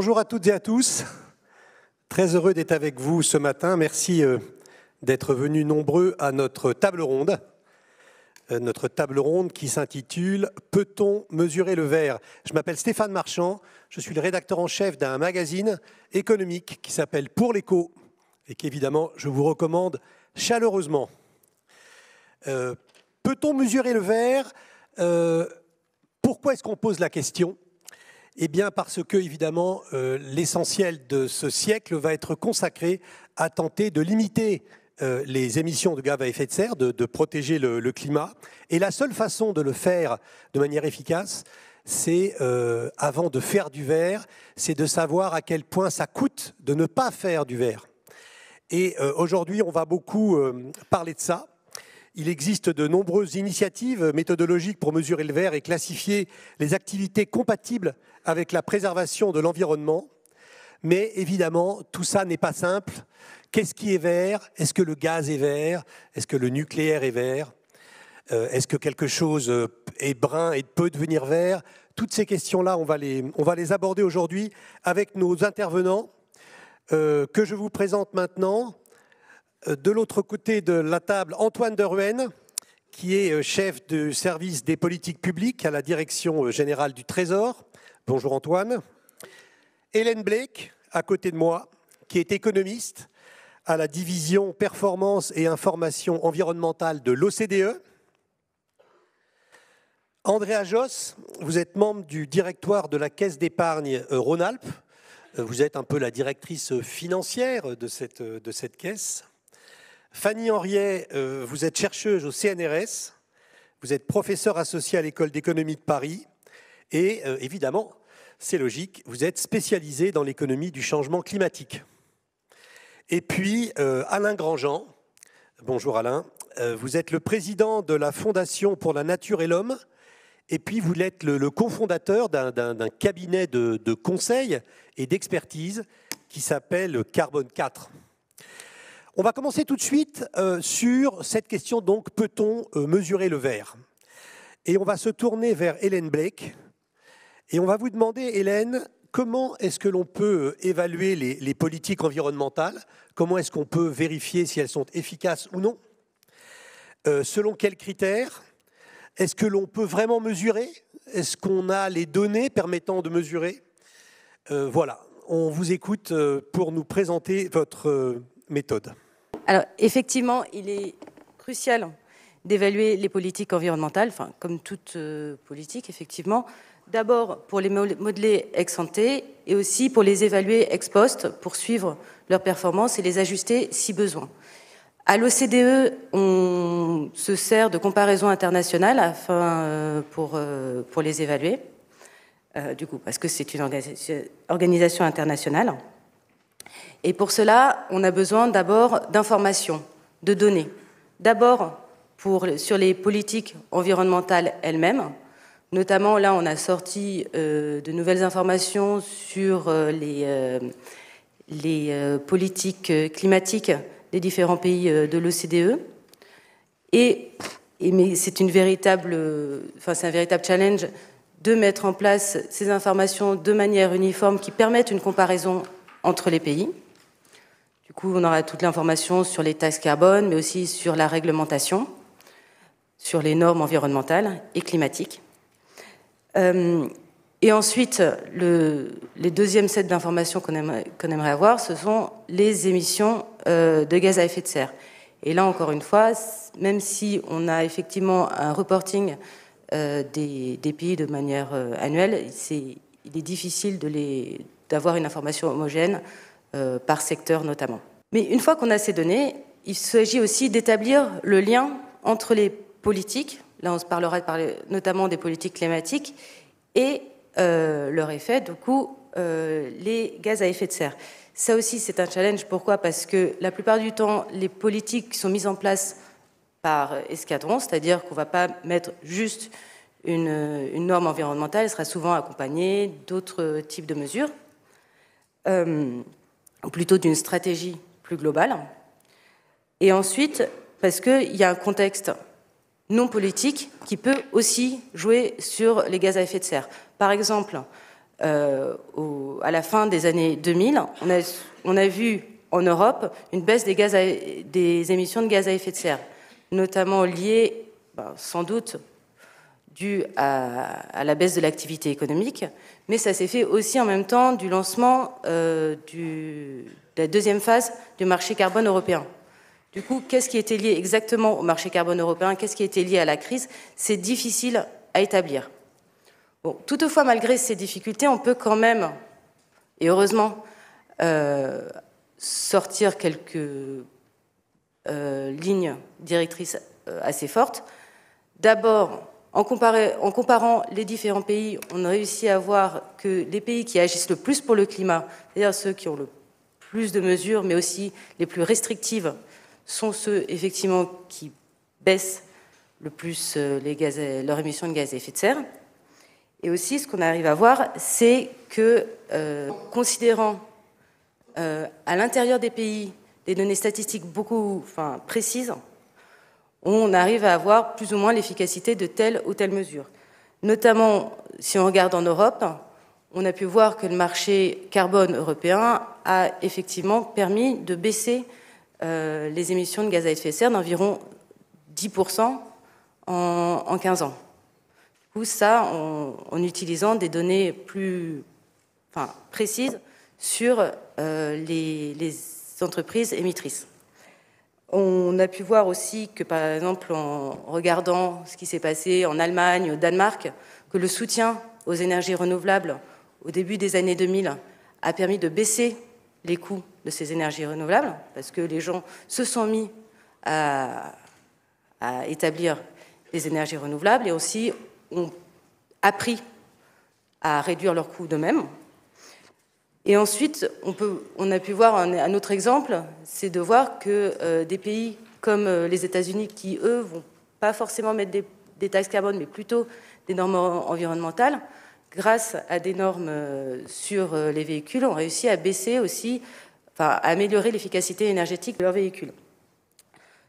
Bonjour à toutes et à tous. Très heureux d'être avec vous ce matin. Merci d'être venus nombreux à notre table ronde. Notre table ronde qui s'intitule « Peut-on mesurer le verre ?» Je m'appelle Stéphane Marchand, je suis le rédacteur en chef d'un magazine économique qui s'appelle Pour l'écho et qu'évidemment je vous recommande chaleureusement. Peut-on mesurer le verre ? Pourquoi est-ce qu'on pose la question ? Eh bien parce que, évidemment, l'essentiel de ce siècle va être consacré à tenter de limiter les émissions de gaz à effet de serre, de protéger le climat. Et la seule façon de le faire de manière efficace, c'est, avant de faire du verre, c'est de savoir à quel point ça coûte de ne pas faire du verre. Et aujourd'hui, on va beaucoup parler de ça. Il existe de nombreuses initiatives méthodologiques pour mesurer le verre et classifier les activités compatibles avec la préservation de l'environnement. Mais évidemment, tout ça n'est pas simple. Qu'est-ce qui est vert ? Est-ce que le gaz est vert ? Est-ce que le nucléaire est vert ? Est-ce que quelque chose est brun et peut devenir vert ? Toutes ces questions-là, on va les aborder aujourd'hui avec nos intervenants que je vous présente maintenant. De l'autre côté de la table, Antoine Deruenne, qui est chef du service des politiques publiques à la Direction générale du Trésor. Bonjour Antoine. Hélène Blake, à côté de moi, qui est économiste à la division performance et information environnementale de l'OCDE. Andrea Josse, vous êtes membre du directoire de la Caisse d'épargne Rhône-Alpes. Vous êtes un peu la directrice financière de cette caisse. Fanny Henriet, vous êtes chercheuse au CNRS, vous êtes professeure associée à l'École d'économie de Paris et évidemment, c'est logique, vous êtes spécialisée dans l'économie du changement climatique. Et puis Alain Grandjean, bonjour Alain, vous êtes le président de la Fondation pour la Nature et l'Homme et puis vous êtes le cofondateur d'un cabinet de conseil et d'expertise qui s'appelle Carbone 4. On va commencer tout de suite sur cette question, donc, peut-on mesurer le verre ? Et on va se tourner vers Hélène Blake. Et on va vous demander, Hélène, comment est-ce que l'on peut évaluer les politiques environnementales ? Comment est-ce qu'on peut vérifier si elles sont efficaces ou non ? Selon quels critères ? Est-ce que l'on peut vraiment mesurer ? Est-ce qu'on a les données permettant de mesurer ? Voilà, on vous écoute pour nous présenter votre méthode. Alors, effectivement, il est crucial d'évaluer les politiques environnementales, enfin, comme toute politique, effectivement. D'abord, pour les modeler ex ante et aussi pour les évaluer ex post, pour suivre leurs performances et les ajuster si besoin. À l'OCDE, on se sert de comparaisons internationales pour les évaluer, du coup, parce que c'est une organisation internationale. Et pour cela, on a besoin d'abord d'informations, de données. D'abord, sur les politiques environnementales elles-mêmes. Notamment, là, on a sorti de nouvelles informations sur les politiques climatiques des différents pays de l'OCDE. Mais c'est un véritable challenge de mettre en place ces informations de manière uniforme qui permettent une comparaison entre les pays. Du coup, on aura toute l'information sur les taxes carbone, mais aussi sur la réglementation, sur les normes environnementales et climatiques. Et ensuite, les deuxièmes sets d'informations qu'on aimerait avoir, ce sont les émissions de gaz à effet de serre. Et là, encore une fois, même si on a effectivement un reporting des pays de manière annuelle, il est difficile d'avoir une information homogène par secteur notamment. Mais une fois qu'on a ces données, il s'agit aussi d'établir le lien entre les politiques, là on se parlera notamment des politiques climatiques, et leur effet, du coup, les gaz à effet de serre. Ça aussi, c'est un challenge. Pourquoi ? Parce que la plupart du temps, les politiques sont mises en place par escadron, c'est-à-dire qu'on ne va pas mettre juste une norme environnementale, elle sera souvent accompagnée d'autres types de mesures, ou plutôt d'une stratégie plus globale. Et ensuite, parce qu'il y a un contexte non politique qui peut aussi jouer sur les gaz à effet de serre. Par exemple, à la fin des années 2000, on a vu en Europe une baisse des émissions de gaz à effet de serre, notamment liée, sans doute, due à la baisse de l'activité économique, mais ça s'est fait aussi en même temps du lancement de la deuxième phase du marché carbone européen. Du coup, qu'est-ce qui était lié exactement au marché carbone européen? Qu'est-ce qui était lié à la crise? C'est difficile à établir. Bon, toutefois, malgré ces difficultés, on peut quand même, et heureusement, sortir quelques lignes directrices assez fortes. D'abord, en comparant les différents pays, on a réussi à voir que les pays qui agissent le plus pour le climat, c'est-à-dire ceux qui ont le plus de mesures, mais aussi les plus restrictives, sont ceux, effectivement, qui baissent le plus leur émission de gaz à effet de serre. Et aussi, ce qu'on arrive à voir, c'est que, considérant à l'intérieur des pays des données statistiques précises, on arrive à avoir plus ou moins l'efficacité de telle ou telle mesure. Notamment, si on regarde en Europe, on a pu voir que le marché carbone européen a effectivement permis de baisser les émissions de gaz à effet de serre d'environ 10% en 15 ans. Du coup, ça, en utilisant des données plus précises sur les entreprises émettrices. On a pu voir aussi que, par exemple, en regardant ce qui s'est passé en Allemagne, au Danemark, que le soutien aux énergies renouvelables au début des années 2000 a permis de baisser les coûts de ces énergies renouvelables, parce que les gens se sont mis à établir les énergies renouvelables et aussi ont appris à réduire leurs coûts d'eux-mêmes. Et ensuite, on a pu voir un autre exemple, c'est de voir que des pays comme les États-Unis, qui, eux, vont pas forcément mettre des taxes carbone, mais plutôt des normes environnementales, grâce à des normes sur les véhicules, ont réussi à baisser aussi, à améliorer l'efficacité énergétique de leurs véhicules.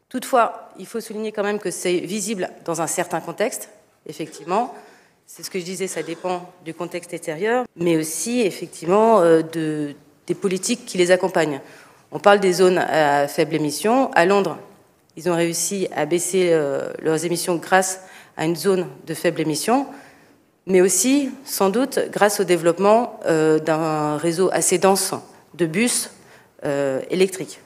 Toutefois, il faut souligner quand même que c'est visible dans un certain contexte, effectivement. C'est ce que je disais, ça dépend du contexte extérieur, mais aussi, effectivement, des politiques qui les accompagnent. On parle des zones à faible émission. À Londres, ils ont réussi à baisser leurs émissions grâce à une zone de faible émission, mais aussi, sans doute, grâce au développement d'un réseau assez dense de bus électriques.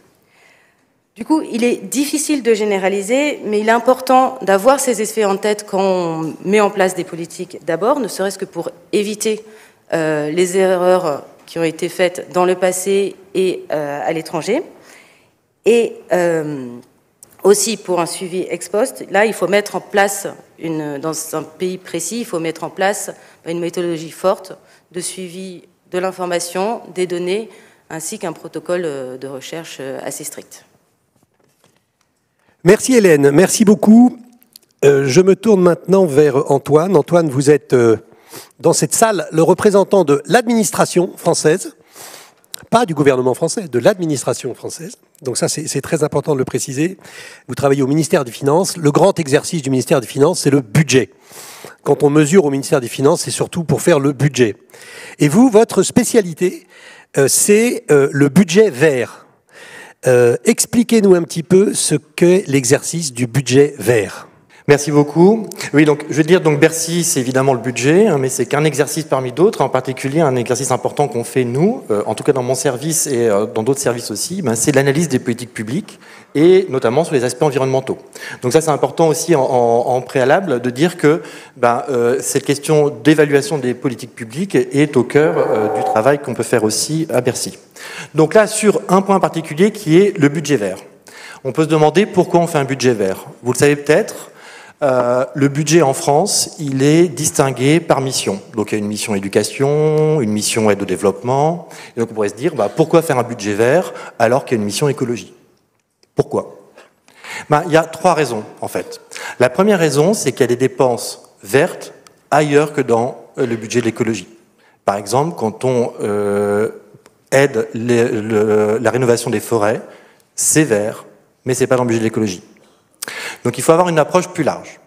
Du coup, il est difficile de généraliser, mais il est important d'avoir ces effets en tête quand on met en place des politiques d'abord, ne serait-ce que pour éviter les erreurs qui ont été faites dans le passé et à l'étranger. Et aussi pour un suivi ex post, là, il faut mettre en place, dans un pays précis, il faut mettre en place une méthodologie forte de suivi de l'information, des données, ainsi qu'un protocole de recherche assez strict. Merci Hélène, merci beaucoup. Je me tourne maintenant vers Antoine. Antoine, vous êtes dans cette salle le représentant de l'administration française, pas du gouvernement français, de l'administration française. Donc ça, c'est très important de le préciser. Vous travaillez au ministère des Finances. Le grand exercice du ministère des Finances, c'est le budget. Quand on mesure au ministère des Finances, c'est surtout pour faire le budget. Et vous, votre spécialité, c'est le budget vert. Expliquez-nous un petit peu ce qu'est l'exercice du budget vert. Merci beaucoup. Oui, donc je veux dire, donc Bercy, c'est évidemment le budget, mais c'est qu'un exercice parmi d'autres, en particulier un exercice important qu'on fait nous, en tout cas dans mon service et dans d'autres services aussi, c'est l'analyse des politiques publiques et notamment sur les aspects environnementaux. Donc ça, c'est important aussi en préalable de dire que cette question d'évaluation des politiques publiques est au cœur du travail qu'on peut faire aussi à Bercy. Donc là, sur un point particulier qui est le budget vert. On peut se demander pourquoi on fait un budget vert. Vous le savez peut-être, le budget en France, il est distingué par mission. Donc il y a une mission éducation, une mission aide au développement. Et donc on pourrait se dire, pourquoi faire un budget vert alors qu'il y a une mission écologie? Pourquoi? Il y a trois raisons en fait. La première raison, c'est qu'il y a des dépenses vertes ailleurs que dans le budget de l'écologie. Par exemple, quand on aide la rénovation des forêts, c'est vert, mais c'est pas dans le budget de l'écologie. Donc il faut avoir une approche plus large.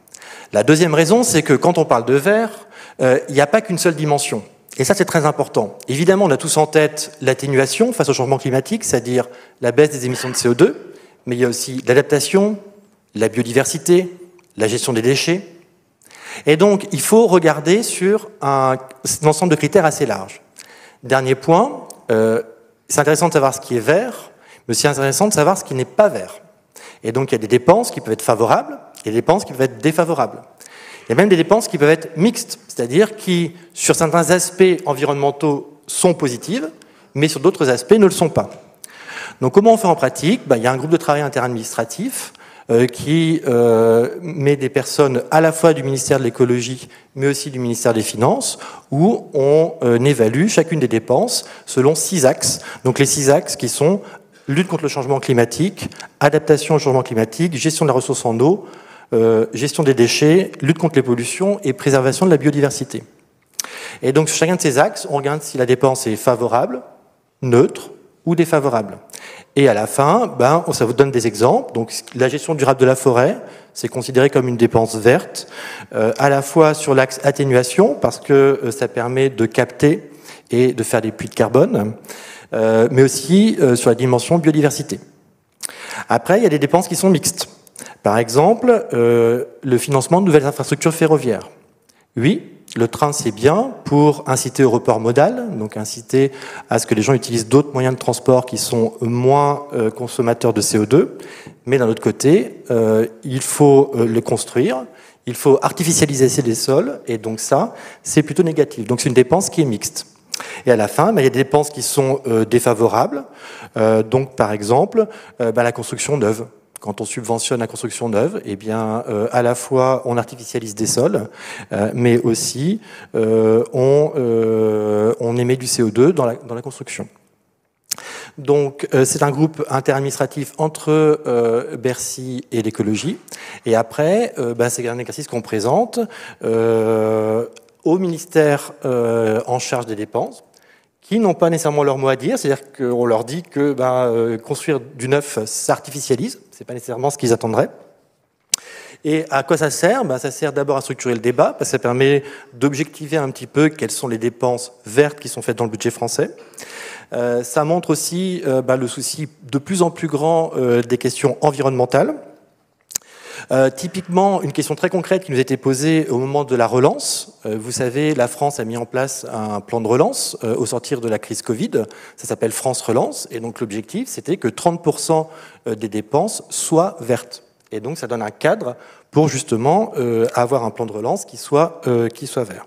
La deuxième raison, c'est que quand on parle de vert, il n'y a pas qu'une seule dimension. Et ça, c'est très important. Évidemment, on a tous en tête l'atténuation face au changement climatique, c'est-à-dire la baisse des émissions de CO2, mais il y a aussi l'adaptation, la biodiversité, la gestion des déchets. Et donc, il faut regarder sur un ensemble de critères assez large. Dernier point, c'est intéressant de savoir ce qui est vert, mais aussi intéressant de savoir ce qui n'est pas vert. Et donc, il y a des dépenses qui peuvent être favorables et des dépenses qui peuvent être défavorables. Il y a même des dépenses qui peuvent être mixtes, c'est-à-dire qui, sur certains aspects environnementaux, sont positives, mais sur d'autres aspects ne le sont pas. Donc, comment on fait en pratique ? Il y a un groupe de travail interadministratif qui met des personnes à la fois du ministère de l'écologie, mais aussi du ministère des Finances, où on évalue chacune des dépenses selon 6 axes. Donc, les 6 axes qui sont lutte contre le changement climatique, adaptation au changement climatique, gestion de la ressource en eau, gestion des déchets, lutte contre les pollutions et préservation de la biodiversité. Et donc, sur chacun de ces axes, on regarde si la dépense est favorable, neutre ou défavorable. Et à la fin, ça vous donne des exemples. Donc, la gestion durable de la forêt, c'est considéré comme une dépense verte, à la fois sur l'axe atténuation, parce que ça permet de capter et de faire des puits de carbone, mais aussi sur la dimension biodiversité. Après, il y a des dépenses qui sont mixtes. Par exemple, le financement de nouvelles infrastructures ferroviaires. Oui, le train, c'est bien pour inciter au report modal, donc inciter à ce que les gens utilisent d'autres moyens de transport qui sont moins consommateurs de CO2. Mais d'un autre côté, il faut les construire, il faut artificialiser les sols, et donc ça, c'est plutôt négatif. Donc c'est une dépense qui est mixte. Et à la fin, il y a des dépenses qui sont défavorables. Donc, par exemple, la construction neuve. Quand on subventionne la construction neuve, à la fois on artificialise des sols, mais aussi on émet du CO2 dans la construction. Donc, c'est un groupe interadministratif entre Bercy et l'écologie. Et après, c'est un exercice qu'on présente au ministère en charge des dépenses, qui n'ont pas nécessairement leur mot à dire, c'est-à-dire qu'on leur dit que construire du neuf, ça artificialise, c'est pas nécessairement ce qu'ils attendraient. Et à quoi ça sert ? Ça sert d'abord à structurer le débat, parce que ça permet d'objectiver un petit peu quelles sont les dépenses vertes qui sont faites dans le budget français. Ça montre aussi le souci de plus en plus grand des questions environnementales. Typiquement, une question très concrète qui nous a été posée au moment de la relance. Vous savez, la France a mis en place un plan de relance au sortir de la crise Covid. Ça s'appelle France Relance. Et donc, l'objectif, c'était que 30% des dépenses soient vertes. Et donc, ça donne un cadre pour justement avoir un plan de relance qui soit vert.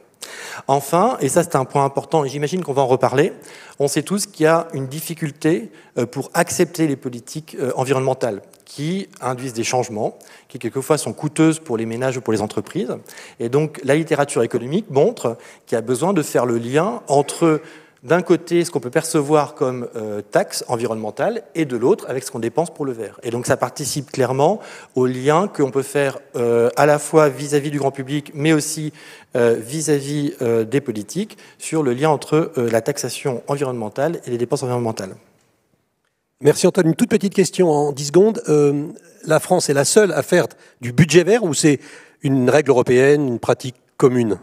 Enfin, et ça c'est un point important, et j'imagine qu'on va en reparler, on sait tous qu'il y a une difficulté pour accepter les politiques environnementales qui induisent des changements, qui quelquefois sont coûteuses pour les ménages ou pour les entreprises. Et donc la littérature économique montre qu'il y a besoin de faire le lien entre, d'un côté, ce qu'on peut percevoir comme taxe environnementale, et de l'autre, avec ce qu'on dépense pour le vert. Et donc ça participe clairement au lien qu'on peut faire à la fois vis-à-vis du grand public, mais aussi vis-à-vis des politiques, sur le lien entre la taxation environnementale et les dépenses environnementales. Merci Antoine. Une toute petite question en 10 secondes. La France est la seule à faire du budget vert ou c'est une règle européenne, une pratique commune ?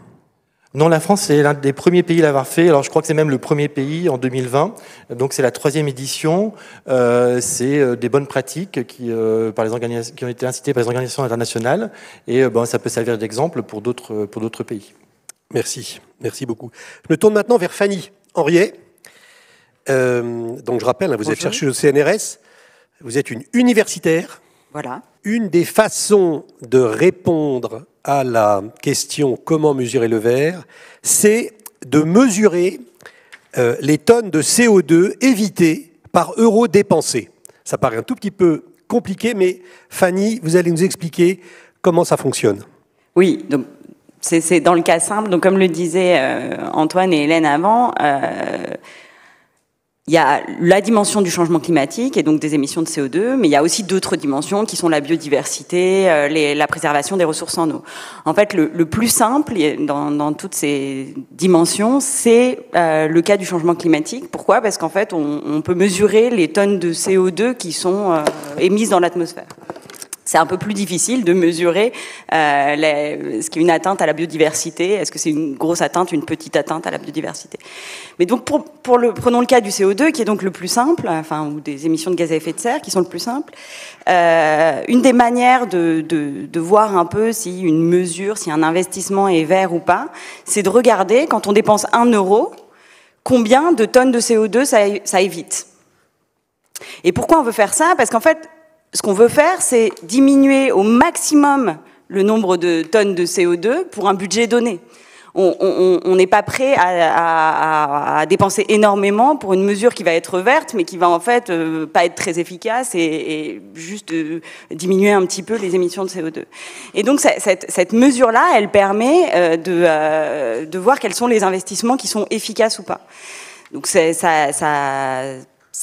Non, la France est l'un des premiers pays à l'avoir fait. Alors, je crois que c'est même le premier pays en 2020. Donc, c'est la 3e édition. C'est des bonnes pratiques qui ont été incitées par les organisations internationales. Et ça peut servir d'exemple pour d'autres pays. Merci. Merci beaucoup. Je me tourne maintenant vers Fanny Henriet. Donc, je rappelle, vous êtes chercheuse au CNRS. Vous êtes une universitaire. Voilà. Une des façons de répondre à la question « Comment mesurer le vert ?», c'est de mesurer les tonnes de CO2 évitées par euro dépensé. Ça paraît un tout petit peu compliqué, mais Fanny, vous allez nous expliquer comment ça fonctionne. Oui, donc c'est dans le cas simple. Donc, comme le disaient Antoine et Hélène avant, il y a la dimension du changement climatique et donc des émissions de CO2, mais il y a aussi d'autres dimensions qui sont la biodiversité, la préservation des ressources en eau. En fait, le plus simple dans toutes ces dimensions, c'est le cas du changement climatique. Pourquoi ? Parce qu'en fait, on peut mesurer les tonnes de CO2 qui sont émises dans l'atmosphère. c'est un peu plus difficile de mesurer ce qui est une atteinte à la biodiversité. Est-ce que c'est une grosse atteinte, une petite atteinte à la biodiversité? Mais donc, prenons le cas du CO2, qui est donc le plus simple, ou des émissions de gaz à effet de serre, qui sont le plus simples. Une des manières de voir un peu si une mesure, si un investissement est vert ou pas, c'est de regarder, quand on dépense 1 euro, combien de tonnes de CO2 ça évite. Et pourquoi on veut faire ça? Parce qu'en fait, ce qu'on veut faire, c'est diminuer au maximum le nombre de tonnes de CO2 pour un budget donné. On n'est pas prêt à dépenser énormément pour une mesure qui va être verte, mais qui va en fait pas être très efficace et juste diminuer un petit peu les émissions de CO2. Et donc cette mesure-là, elle permet de voir quels sont les investissements qui sont efficaces ou pas. Donc c'est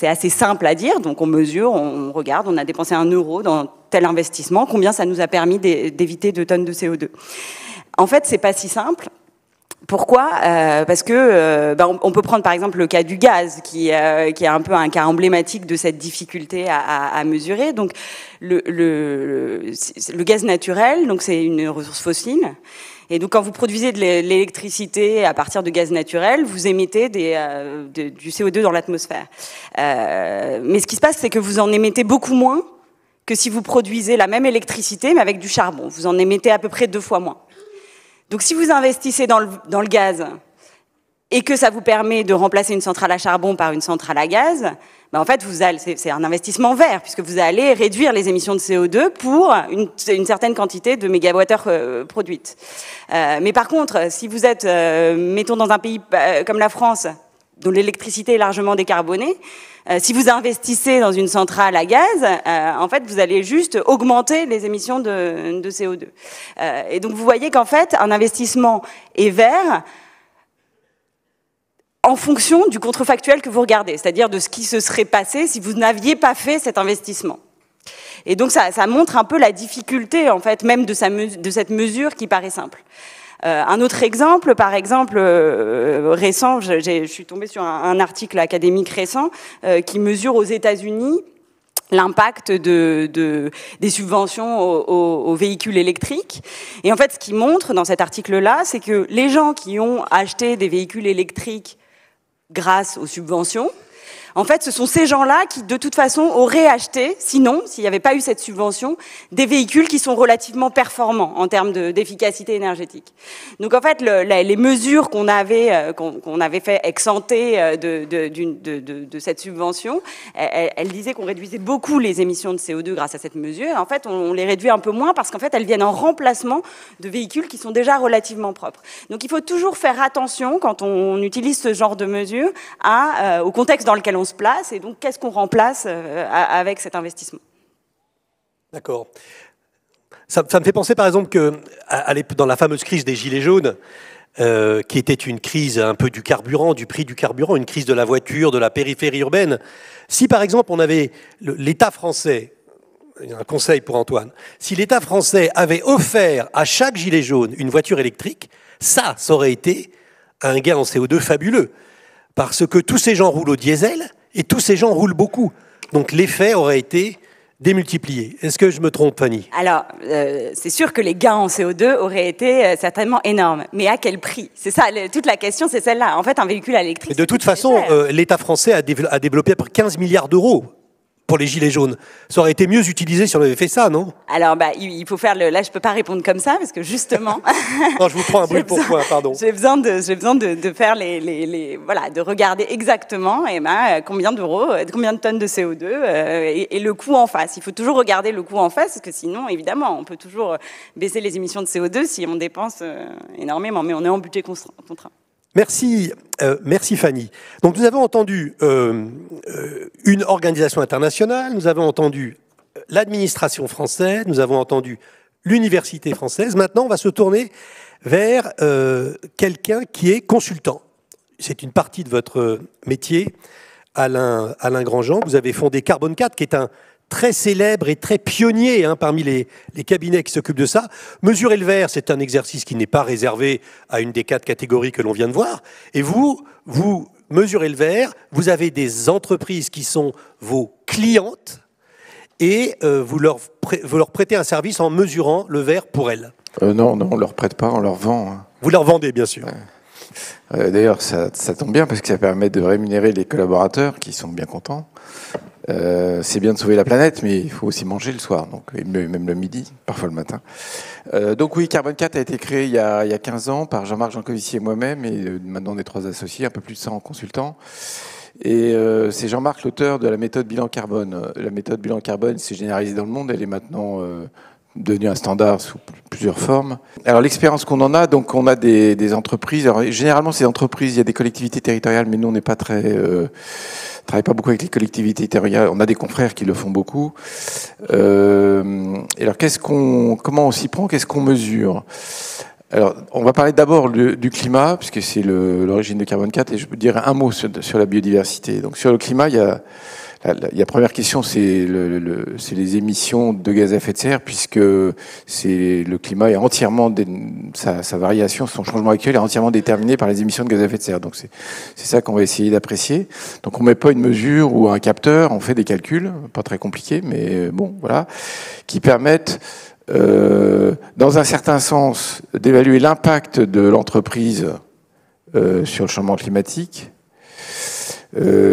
assez simple à dire, donc on mesure, on regarde, on a dépensé 1 euro dans tel investissement, combien ça nous a permis d'éviter 2 tonnes de CO2. En fait, c'est pas si simple. Pourquoi? Parce que on peut prendre par exemple le cas du gaz, qui est un peu un cas emblématique de cette difficulté à mesurer. Donc le gaz naturel, donc c'est une ressource fossile. Et donc, quand vous produisez de l'électricité à partir de gaz naturel, vous émettez du CO2 dans l'atmosphère. Mais ce qui se passe, c'est que vous en émettez beaucoup moins que si vous produisez la même électricité, mais avec du charbon. Vous en émettez à peu près 2 fois moins. Donc, si vous investissez dans le gaz et que ça vous permet de remplacer une centrale à charbon par une centrale à gaz, en fait, c'est un investissement vert, puisque vous allez réduire les émissions de CO2 pour une certaine quantité de mégawattheures produites. Mais par contre, si vous êtes, mettons, dans un pays comme la France, dont l'électricité est largement décarbonée, si vous investissez dans une centrale à gaz, en fait, vous allez juste augmenter les émissions de CO2. Et donc, vous voyez qu'en fait, un investissement est vert en fonction du contrefactuel que vous regardez, c'est-à-dire de ce qui se serait passé si vous n'aviez pas fait cet investissement. Et donc ça montre un peu la difficulté, en fait, même de cette mesure qui paraît simple. Un autre exemple, par exemple, récent, je suis tombée sur un article académique récent qui mesure aux États-Unis l'impact des subventions aux véhicules électriques. Et en fait, ce qu'il montre dans cet article-là, c'est que les gens qui ont acheté des véhicules électriques grâce aux subventions, en fait, ce sont ces gens-là qui, de toute façon, auraient acheté, sinon, s'il n'y avait pas eu cette subvention, des véhicules qui sont relativement performants en termes d'efficacité énergétique. Donc, en fait, les mesures qu'on avait fait ex-ante de cette subvention, elles disaient qu'on réduisait beaucoup les émissions de CO2 grâce à cette mesure. En fait, on les réduit un peu moins parce qu'en fait, elles viennent en remplacement de véhicules qui sont déjà relativement propres. Donc, il faut toujours faire attention, quand on utilise ce genre de mesures, au contexte dans lequel on se place, et donc qu'est-ce qu'on remplace avec cet investissement. D'accord. Ça me fait penser par exemple que dans la fameuse crise des Gilets jaunes, qui était une crise un peu du carburant, du prix du carburant, une crise de la voiture, de la périphérie urbaine, si par exemple on avait l'État français, un conseil pour Antoine, si l'État français avait offert à chaque gilet jaune une voiture électrique, ça aurait été un gain en CO2 fabuleux. Parce que tous ces gens roulent au diesel et tous ces gens roulent beaucoup. Donc l'effet aurait été démultiplié. Est-ce que je me trompe, Fanny? Alors, c'est sûr que les gains en CO2 auraient été certainement énormes. Mais à quel prix? C'est ça, toute la question, c'est celle-là. En fait, un véhicule électrique... Et de toute façon, l'État français a développé pour 15 milliards d'euros pour les gilets jaunes. Ça aurait été mieux utilisé si on avait fait ça, non? Alors, il faut faire là, je peux pas répondre comme ça, parce que justement... Non, je vous prends un bruit pour point, pardon. J'ai besoin de faire voilà, de regarder exactement, combien d'euros, combien de tonnes de CO2, et le coût en face. Il faut toujours regarder le coût en face, parce que sinon, évidemment, on peut toujours baisser les émissions de CO2 si on dépense énormément, mais on est en budget contraint. Merci Fanny. Donc nous avons entendu une organisation internationale, nous avons entendu l'administration française, nous avons entendu l'université française. Maintenant, on va se tourner vers quelqu'un qui est consultant. C'est une partie de votre métier, Alain Grandjean. Vous avez fondé Carbone 4, qui est un très célèbre et très pionnier parmi les cabinets qui s'occupent de ça. Mesurer le vert, c'est un exercice qui n'est pas réservé à une des 4 catégories que l'on vient de voir. Et vous mesurez le vert, vous avez des entreprises qui sont vos clientes et vous leur prêtez un service en mesurant le verre pour elles. Non, on ne leur prête pas, on leur vend. Hein. Vous leur vendez, bien sûr. D'ailleurs, ça tombe bien parce que ça permet de rémunérer les collaborateurs qui sont bien contents. C'est bien de sauver la planète, mais il faut aussi manger le soir, donc, et même le midi, parfois le matin. Donc oui, Carbone 4 a été créé il y a 15 ans par Jean-Marc Jancovici et moi-même, et maintenant on est 3 associés, un peu plus de 100 consultants. Et c'est Jean-Marc l'auteur de la méthode bilan carbone. La méthode bilan carbone s'est généralisée dans le monde, elle est maintenant devenue un standard sous plusieurs formes. Alors l'expérience qu'on en a, donc on a des entreprises. Alors, généralement c'est des entreprises, il y a des collectivités territoriales, mais nous on n'est pas très... travaille pas beaucoup avec les collectivités territoriales. On a des confrères qui le font beaucoup. Et alors comment on s'y prend, qu'est-ce qu'on mesure? Alors, on va parler d'abord du climat, puisque c'est l'origine de Carbone 4, et je peux dire un mot sur la biodiversité. Donc, sur le climat, il y a la première question, c'est les émissions de gaz à effet de serre, puisque le climat est entièrement, sa variation, son changement actuel est entièrement déterminé par les émissions de gaz à effet de serre. Donc, c'est ça qu'on va essayer d'apprécier. Donc, on met pas une mesure ou un capteur, on fait des calculs, pas très compliqués, mais bon, voilà, qui permettent dans un certain sens, d'évaluer l'impact de l'entreprise sur le changement climatique.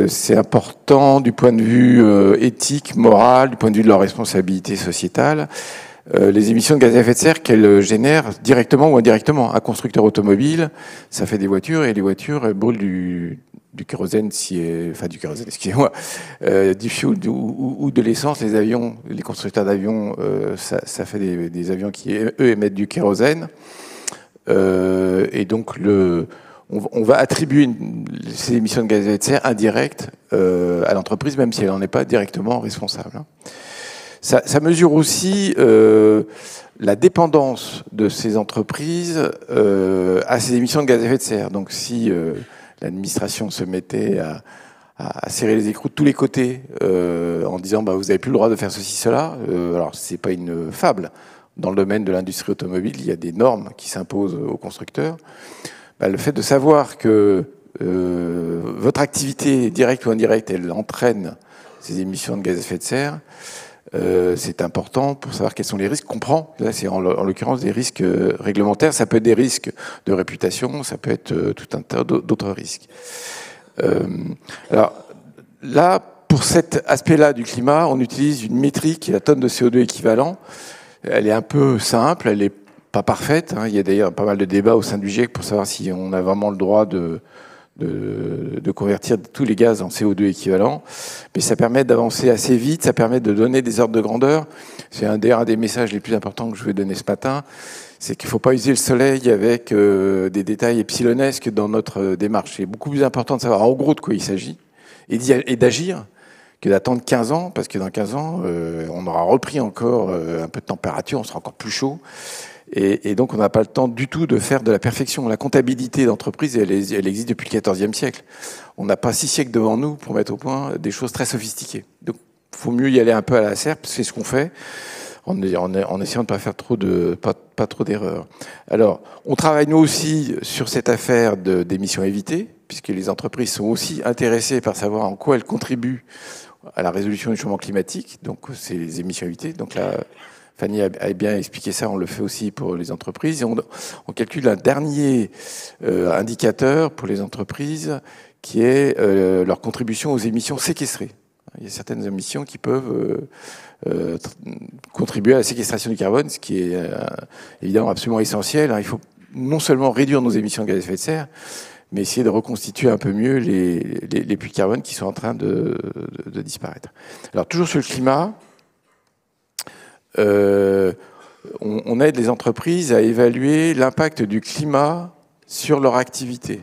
C'est important du point de vue éthique, moral, du point de vue de leur responsabilité sociétale. Les émissions de gaz à effet de serre qu'elles génèrent directement ou indirectement. Un constructeur automobile, ça fait des voitures, et les voitures elles brûlent du kérosène, du kérosène, excusez-moi, du fuel ou de l'essence. Les avions, les constructeurs d'avions, ça fait des avions qui, eux, émettent du kérosène. Et donc, on va attribuer ces émissions de gaz à effet de serre indirectes à l'entreprise, même si elle n'en est pas directement responsable. Ça mesure aussi la dépendance de ces entreprises à ces émissions de gaz à effet de serre. Donc, si l'administration se mettait à serrer les écrous de tous les côtés en disant vous n'avez plus le droit de faire ceci, cela. Alors c'est pas une fable. Dans le domaine de l'industrie automobile, il y a des normes qui s'imposent aux constructeurs. Le fait de savoir que votre activité directe ou indirecte, elle entraîne ces émissions de gaz à effet de serre, c'est important pour savoir quels sont les risques qu'on prend. Là, c'est en l'occurrence des risques réglementaires. Ça peut être des risques de réputation, ça peut être tout un tas d'autres risques. Alors là, pour cet aspect-là du climat, on utilise une métrique, la tonne de CO2 équivalent. Elle est un peu simple, elle n'est pas parfaite. Il y a d'ailleurs pas mal de débats au sein du GIEC pour savoir si on a vraiment le droit de convertir tous les gaz en CO2 équivalent, mais ça permet d'avancer assez vite, ça permet de donner des ordres de grandeur. C'est un des messages les plus importants que je vais donner ce matin, c'est qu'il ne faut pas user le soleil avec des détails epsilonesques dans notre démarche. C'est beaucoup plus important de savoir en gros de quoi il s'agit et d'agir que d'attendre 15 ans, parce que dans 15 ans, on aura repris encore un peu de température, on sera encore plus chaud. Et donc, on n'a pas le temps du tout de faire de la perfection. La comptabilité d'entreprise, elle existe depuis le XIVe siècle. On n'a pas 6 siècles devant nous pour mettre au point des choses très sophistiquées. Donc, il faut mieux y aller un peu à la serpe, c'est ce qu'on fait, en essayant de ne pas faire pas trop d'erreurs. Alors, on travaille nous aussi sur cette affaire d'émissions évitées, puisque les entreprises sont aussi intéressées par savoir en quoi elles contribuent à la résolution du changement climatique. Donc, c'est les émissions évitées. Donc là, Fanny a bien expliqué ça, on le fait aussi pour les entreprises. Et on calcule un dernier indicateur pour les entreprises qui est leur contribution aux émissions séquestrées. Il y a certaines émissions qui peuvent contribuer à la séquestration du carbone, ce qui est évidemment absolument essentiel. Il faut non seulement réduire nos émissions de gaz à effet de serre, mais essayer de reconstituer un peu mieux les puits de carbone qui sont en train de disparaître. Alors toujours sur le climat, on aide les entreprises à évaluer l'impact du climat sur leur activité.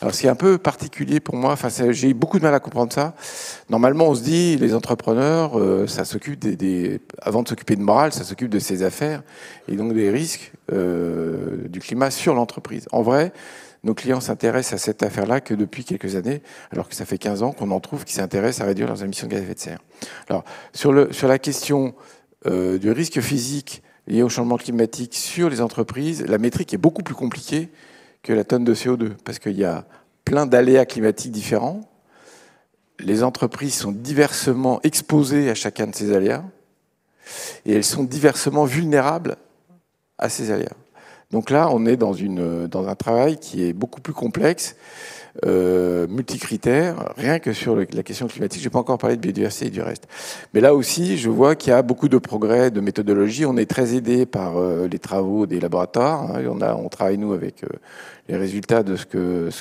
Alors c'est un peu particulier pour moi, j'ai beaucoup de mal à comprendre ça. Normalement on se dit, les entrepreneurs, ça s'occupe avant de s'occuper de morale, ça s'occupe de ses affaires et donc des risques du climat sur l'entreprise. En vrai, nos clients s'intéressent à cette affaire-là que depuis quelques années, alors que ça fait 15 ans qu'on en trouve qui s'intéressent à réduire leurs émissions de gaz à effet de serre. Alors sur la question du risque physique lié au changement climatique sur les entreprises, la métrique est beaucoup plus compliquée que la tonne de CO2, parce qu'il y a plein d'aléas climatiques différents. les entreprises sont diversement exposées à chacun de ces aléas et elles sont diversement vulnérables à ces aléas. Donc là, on est dans un travail qui est beaucoup plus complexe, multicritères, rien que sur la question climatique. Je n'ai pas encore parlé de biodiversité et du reste. Mais là aussi, je vois qu'il y a beaucoup de progrès de méthodologie. On est très aidé par les travaux des laboratoires. On travaille, nous, avec les résultats de ce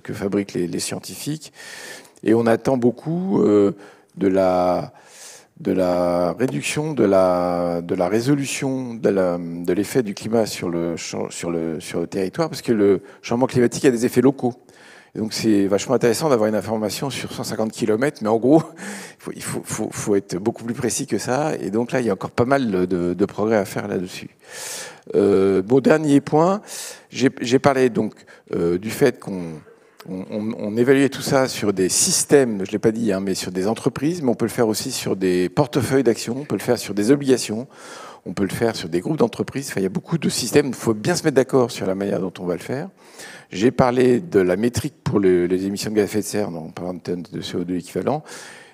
que fabriquent les scientifiques. Et on attend beaucoup de la réduction, de la résolution de l'effet du climat sur le territoire, parce que le changement climatique a des effets locaux. Et donc c'est vachement intéressant d'avoir une information sur 150 km, mais en gros, il faut être beaucoup plus précis que ça. Et donc là, il y a encore pas mal de progrès à faire là-dessus. Bon, dernier point, j'ai parlé donc du fait qu'on évaluait tout ça sur des systèmes, je ne l'ai pas dit, mais sur des entreprises, mais on peut le faire aussi sur des portefeuilles d'actions, on peut le faire sur des obligations, on peut le faire sur des groupes d'entreprises. Enfin, il y a beaucoup de systèmes, il faut bien se mettre d'accord sur la manière dont on va le faire. J'ai parlé de la métrique pour les émissions de gaz à effet de serre, donc par tonne de CO2 équivalent.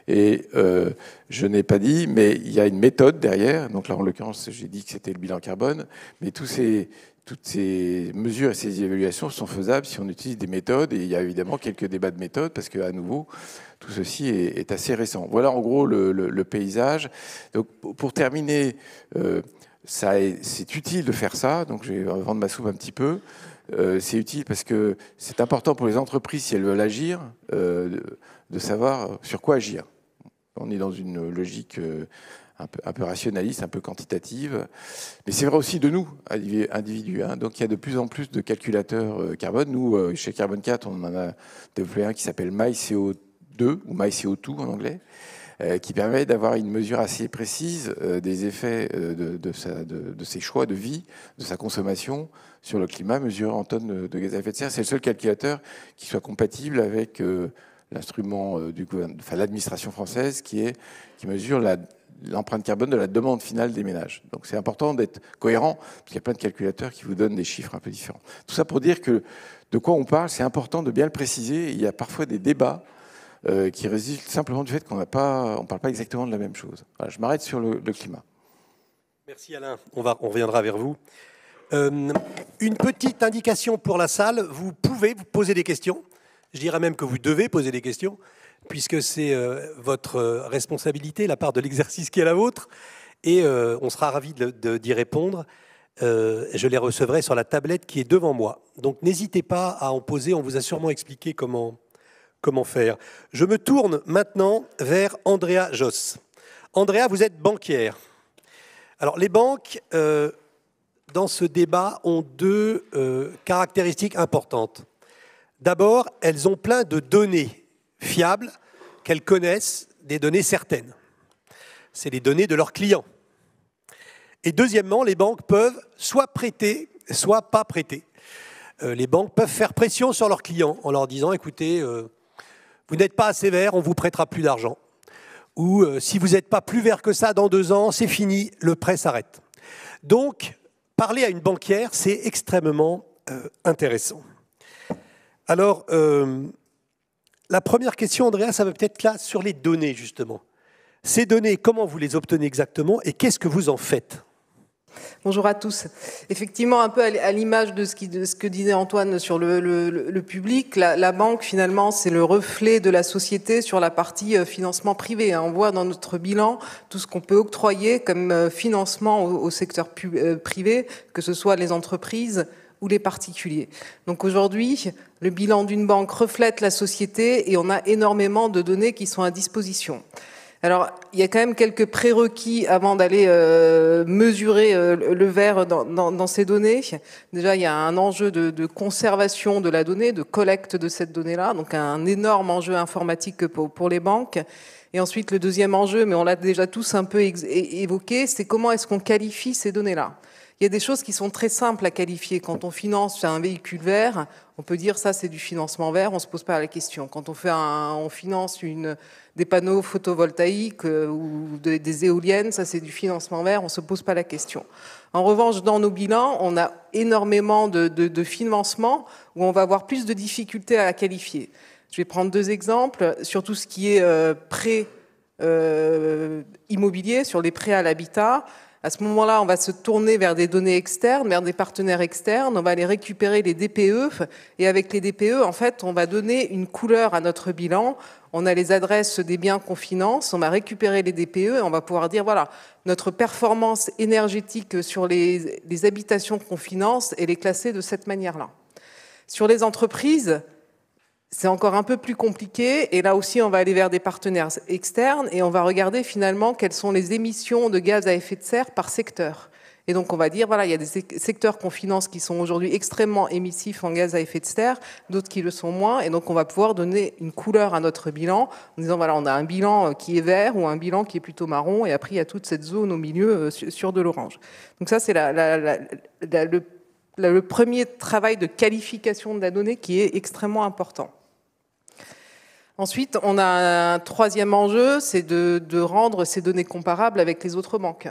Et je n'ai pas dit, mais il y a une méthode derrière. Donc là, en l'occurrence, j'ai dit que c'était le bilan carbone. Mais toutes ces mesures et ces évaluations sont faisables si on utilise des méthodes. Et il y a évidemment quelques débats de méthodes parce qu'à nouveau, tout ceci est assez récent. Voilà en gros le paysage. Donc pour terminer, c'est utile de faire ça. Donc je vais vendre ma soupe un petit peu. C'est utile parce que c'est important pour les entreprises, si elles veulent agir, de savoir sur quoi agir. On est dans une logique un peu rationaliste, un peu quantitative. Mais c'est vrai aussi de nous, individus. Donc il y a de plus en plus de calculateurs carbone. Nous, chez Carbone 4, on en a développé un qui s'appelle MyCO2, ou MyCO2 en anglais, qui permet d'avoir une mesure assez précise des effets de ses choix de vie, de sa consommation sur le climat, mesuré en tonnes de gaz à effet de serre. C'est le seul calculateur qui soit compatible avec l'instrument l'administration française qui mesure l'empreinte carbone de la demande finale des ménages. Donc c'est important d'être cohérent, parce qu'il y a plein de calculateurs qui vous donnent des chiffres un peu différents. Tout ça pour dire que de quoi on parle, c'est important de bien le préciser. Il y a parfois des débats qui résultent simplement du fait qu'on ne parle pas exactement de la même chose. Voilà, je m'arrête sur le climat. Merci Alain, on reviendra vers vous. Une petite indication pour la salle, vous pouvez vous poser des questions. Je dirais même que vous devez poser des questions, puisque c'est votre responsabilité, la part de l'exercice qui est la vôtre, et on sera ravis d'y répondre. Je les recevrai sur la tablette qui est devant moi. Donc n'hésitez pas à en poser, on vous a sûrement expliqué comment faire. Je me tourne maintenant vers Andrea Josse. Andrea, vous êtes banquière. Alors les banques, dans ce débat, ont deux caractéristiques importantes. D'abord, elles ont plein de données fiables qu'elles connaissent, des données certaines. C'est les données de leurs clients. Et deuxièmement, les banques peuvent soit prêter, soit pas prêter. Les banques peuvent faire pression sur leurs clients en leur disant « Écoutez, vous n'êtes pas assez vert, on ne vous prêtera plus d'argent. » Ou « Si vous n'êtes pas plus vert que ça dans 2 ans, c'est fini, le prêt s'arrête. » Donc, parler à une banquière, c'est extrêmement intéressant. Alors, la première question, Andrea, ça va peut-être là sur les données, justement. Ces données, comment vous les obtenez exactement et qu'est-ce que vous en faites ? Bonjour à tous. Effectivement, un peu à l'image de ce que disait Antoine sur le public, la banque, finalement, c'est le reflet de la société sur la partie financement privé. On voit dans notre bilan tout ce qu'on peut octroyer comme financement au secteur privé, que ce soit les entreprises ou les particuliers. Donc aujourd'hui, le bilan d'une banque reflète la société et on a énormément de données qui sont à disposition. Alors, il y a quand même quelques prérequis avant d'aller mesurer le vert dans ces données. Déjà, il y a un enjeu de conservation de la donnée, de collecte de cette donnée-là, donc un énorme enjeu informatique pour les banques. Et ensuite, le deuxième enjeu, mais on l'a déjà tous un peu évoqué, c'est comment est-ce qu'on qualifie ces données-là. Il y a des choses qui sont très simples à qualifier. Quand on finance un véhicule vert, on peut dire ça c'est du financement vert, on ne se pose pas la question. Quand on finance des panneaux photovoltaïques ou des éoliennes, ça c'est du financement vert, on ne se pose pas la question. En revanche, dans nos bilans, on a énormément de financements où on va avoir plus de difficultés à la qualifier. Je vais prendre 2 exemples sur tout ce qui est prêt immobilier, sur les prêts à l'habitat. À ce moment-là, on va se tourner vers des données externes, vers des partenaires externes, on va aller récupérer les DPE, et avec les DPE, en fait, on va donner une couleur à notre bilan. On a les adresses des biens qu'on finance, on va récupérer les DPE, et on va pouvoir dire, voilà, notre performance énergétique sur les habitations qu'on finance, elle est classée de cette manière-là. Sur les entreprises, c'est encore un peu plus compliqué, et là aussi on va aller vers des partenaires externes et on va regarder finalement quelles sont les émissions de gaz à effet de serre par secteur. Et donc on va dire, voilà, il y a des secteurs qu'on finance qui sont aujourd'hui extrêmement émissifs en gaz à effet de serre, d'autres qui le sont moins, et donc on va pouvoir donner une couleur à notre bilan en disant, voilà, on a un bilan qui est vert ou un bilan qui est plutôt marron, et après il y a toute cette zone au milieu sur de l'orange. Donc ça c'est le premier travail de qualification de la donnée qui est extrêmement important. Ensuite, on a un 3e enjeu, c'est de rendre ces données comparables avec les autres banques.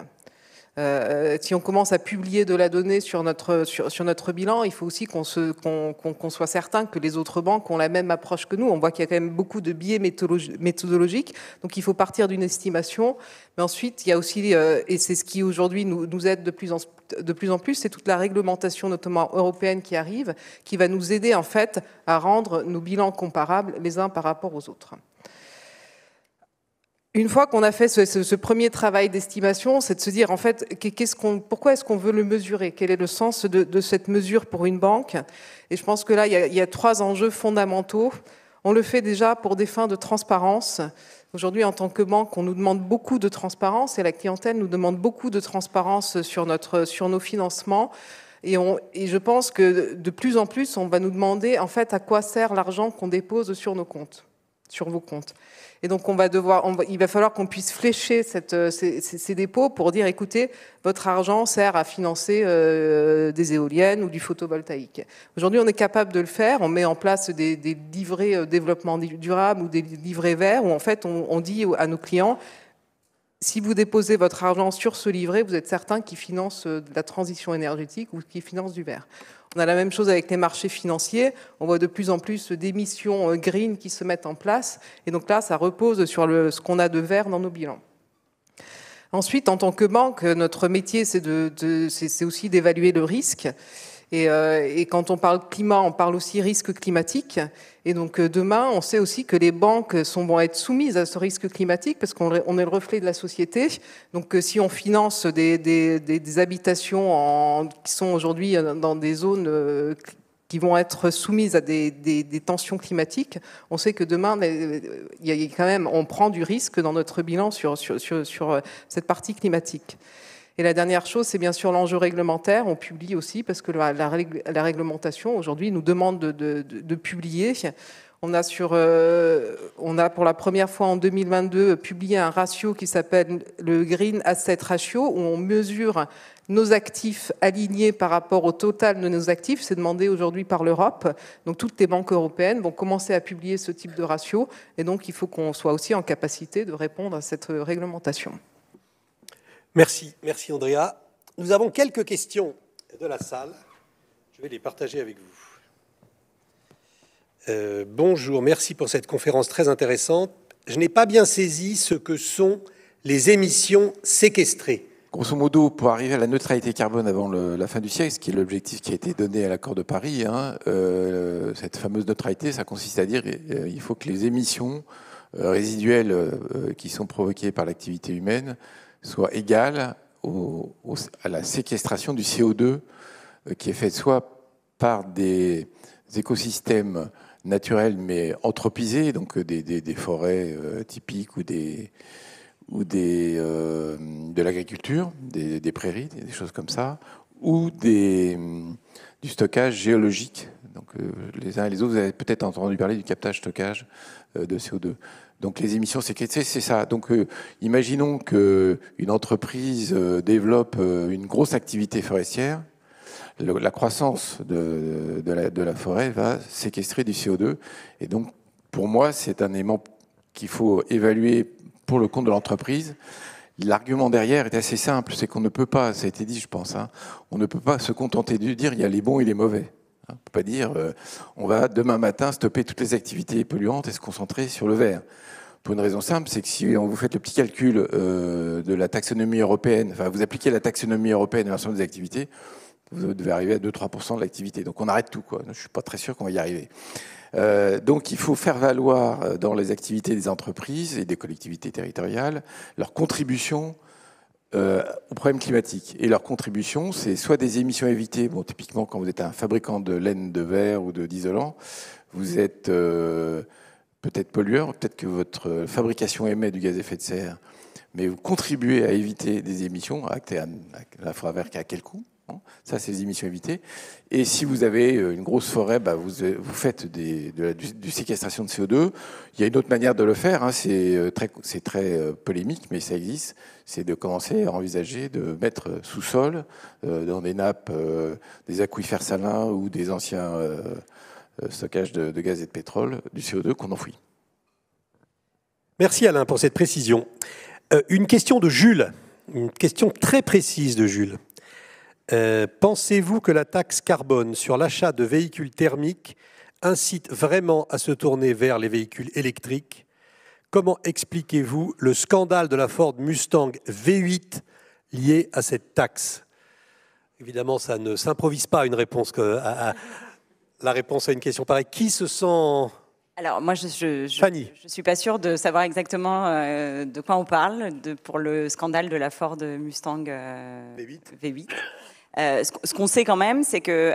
Si on commence à publier de la donnée sur notre bilan, il faut aussi qu'on soit certain que les autres banques ont la même approche que nous. On voit qu'il y a quand même beaucoup de biais méthodologiques, donc il faut partir d'une estimation. Mais ensuite, il y a aussi, et c'est ce qui aujourd'hui nous aide de plus en plus, c'est toute la réglementation, notamment européenne, qui arrive, qui va nous aider en fait à rendre nos bilans comparables les uns par rapport aux autres. Une fois qu'on a fait ce premier travail d'estimation, c'est de se dire en fait pourquoi est-ce qu'on veut le mesurer? Quel est le sens de cette mesure pour une banque? Et je pense que là, il y a 3 enjeux fondamentaux. On le fait déjà pour des fins de transparence. Aujourd'hui, en tant que banque, on nous demande beaucoup de transparence et la clientèle nous demande beaucoup de transparence sur nos financements. Et je pense que de plus en plus, on va nous demander en fait à quoi sert l'argent qu'on dépose sur nos comptes, sur vos comptes. Et donc il va falloir qu'on puisse flécher ces dépôts pour dire, écoutez, votre argent sert à financer des éoliennes ou du photovoltaïque. Aujourd'hui, on est capable de le faire. On met en place des livrets développement durable ou des livrets verts où en fait on dit à nos clients, si vous déposez votre argent sur ce livret, vous êtes certain qu'il finance de la transition énergétique ou qu'il finance du vert. On a la même chose avec les marchés financiers. On voit de plus en plus d'émissions green qui se mettent en place. Et donc là, ça repose sur ce qu'on a de vert dans nos bilans. Ensuite, en tant que banque, notre métier, c'est aussi d'évaluer le risque. Et quand on parle climat, on parle aussi risque climatique. Et donc demain, on sait aussi que les banques vont être soumises à ce risque climatique parce qu'on est le reflet de la société. Donc si on finance des habitations qui sont aujourd'hui dans des zones qui vont être soumises à des tensions climatiques, on sait que demain, on prend du risque dans notre bilan sur cette partie climatique. Et la dernière chose, c'est bien sûr l'enjeu réglementaire. On publie aussi parce que la réglementation aujourd'hui nous demande de publier. On a pour la première fois en 2022 publié un ratio qui s'appelle le Green Asset Ratio, où on mesure nos actifs alignés par rapport au total de nos actifs. C'est demandé aujourd'hui par l'Europe. Donc toutes les banques européennes vont commencer à publier ce type de ratio. Et donc il faut qu'on soit aussi en capacité de répondre à cette réglementation. Merci Andrea. Nous avons quelques questions de la salle. Je vais les partager avec vous. Bonjour, merci pour cette conférence très intéressante. Je n'ai pas bien saisi ce que sont les émissions séquestrées. Grosso modo, pour arriver à la neutralité carbone avant la fin du siècle, ce qui est l'objectif qui a été donné à l'accord de Paris, cette fameuse neutralité, ça consiste à dire qu'il faut que les émissions résiduelles qui sont provoquées par l'activité humaine soit égale à la séquestration du CO2 qui est faite soit par des écosystèmes naturels mais anthropisés, donc des forêts typiques ou de l'agriculture, des prairies, des choses comme ça, ou du stockage géologique. Donc les uns et les autres, vous avez peut-être entendu parler du captage-stockage de CO2. Donc les émissions séquestrées, c'est ça. Donc imaginons qu'une entreprise développe une grosse activité forestière. La croissance de la forêt va séquestrer du CO2. Et donc pour moi, c'est un élément qu'il faut évaluer pour le compte de l'entreprise. L'argument derrière est assez simple, c'est qu'on ne peut pas, ça a été dit je pense, on ne peut pas se contenter de dire il y a les bons et les mauvais. On ne peut pas dire on va demain matin stopper toutes les activités polluantes et se concentrer sur le vert. Pour une raison simple, c'est que si vous faites le petit calcul de la taxonomie européenne, enfin vous appliquez la taxonomie européenne à l'ensemble des activités, vous devez arriver à 2-3% de l'activité. Donc on arrête tout, quoi. Je ne suis pas très sûr qu'on va y arriver. Donc il faut faire valoir dans les activités des entreprises et des collectivités territoriales leur contribution au problème climatique. Et leur contribution, c'est soit des émissions évitées. Bon, typiquement, quand vous êtes un fabricant de laine de verre ou d'isolant, vous êtes peut-être pollueur, peut-être que votre fabrication émet du gaz à effet de serre, mais vous contribuez à éviter des émissions. La forêt verte, à quel coût? Ça, c'est les émissions évitées. Et si vous avez une grosse forêt, vous faites du séquestration de CO2. Il y a une autre manière de le faire, hein, c'est très polémique, mais ça existe. C'est de commencer à envisager de mettre sous-sol, dans des nappes, des aquifères salins ou des anciens stockages de gaz et de pétrole, du CO2 qu'on enfouit. Merci Alain pour cette précision. Une question de Jules, une question très précise de Jules. Pensez-vous que la taxe carbone sur l'achat de véhicules thermiques incite vraiment à se tourner vers les véhicules électriques? Comment expliquez-vous le scandale de la Ford Mustang V8 lié à cette taxe? Évidemment, ça ne s'improvise pas une réponse la réponse à une question pareille. Qui se sent... Alors moi, je suis pas sûre de savoir exactement de quoi on parle pour le scandale de la Ford Mustang V8. Ce qu'on sait quand même, c'est que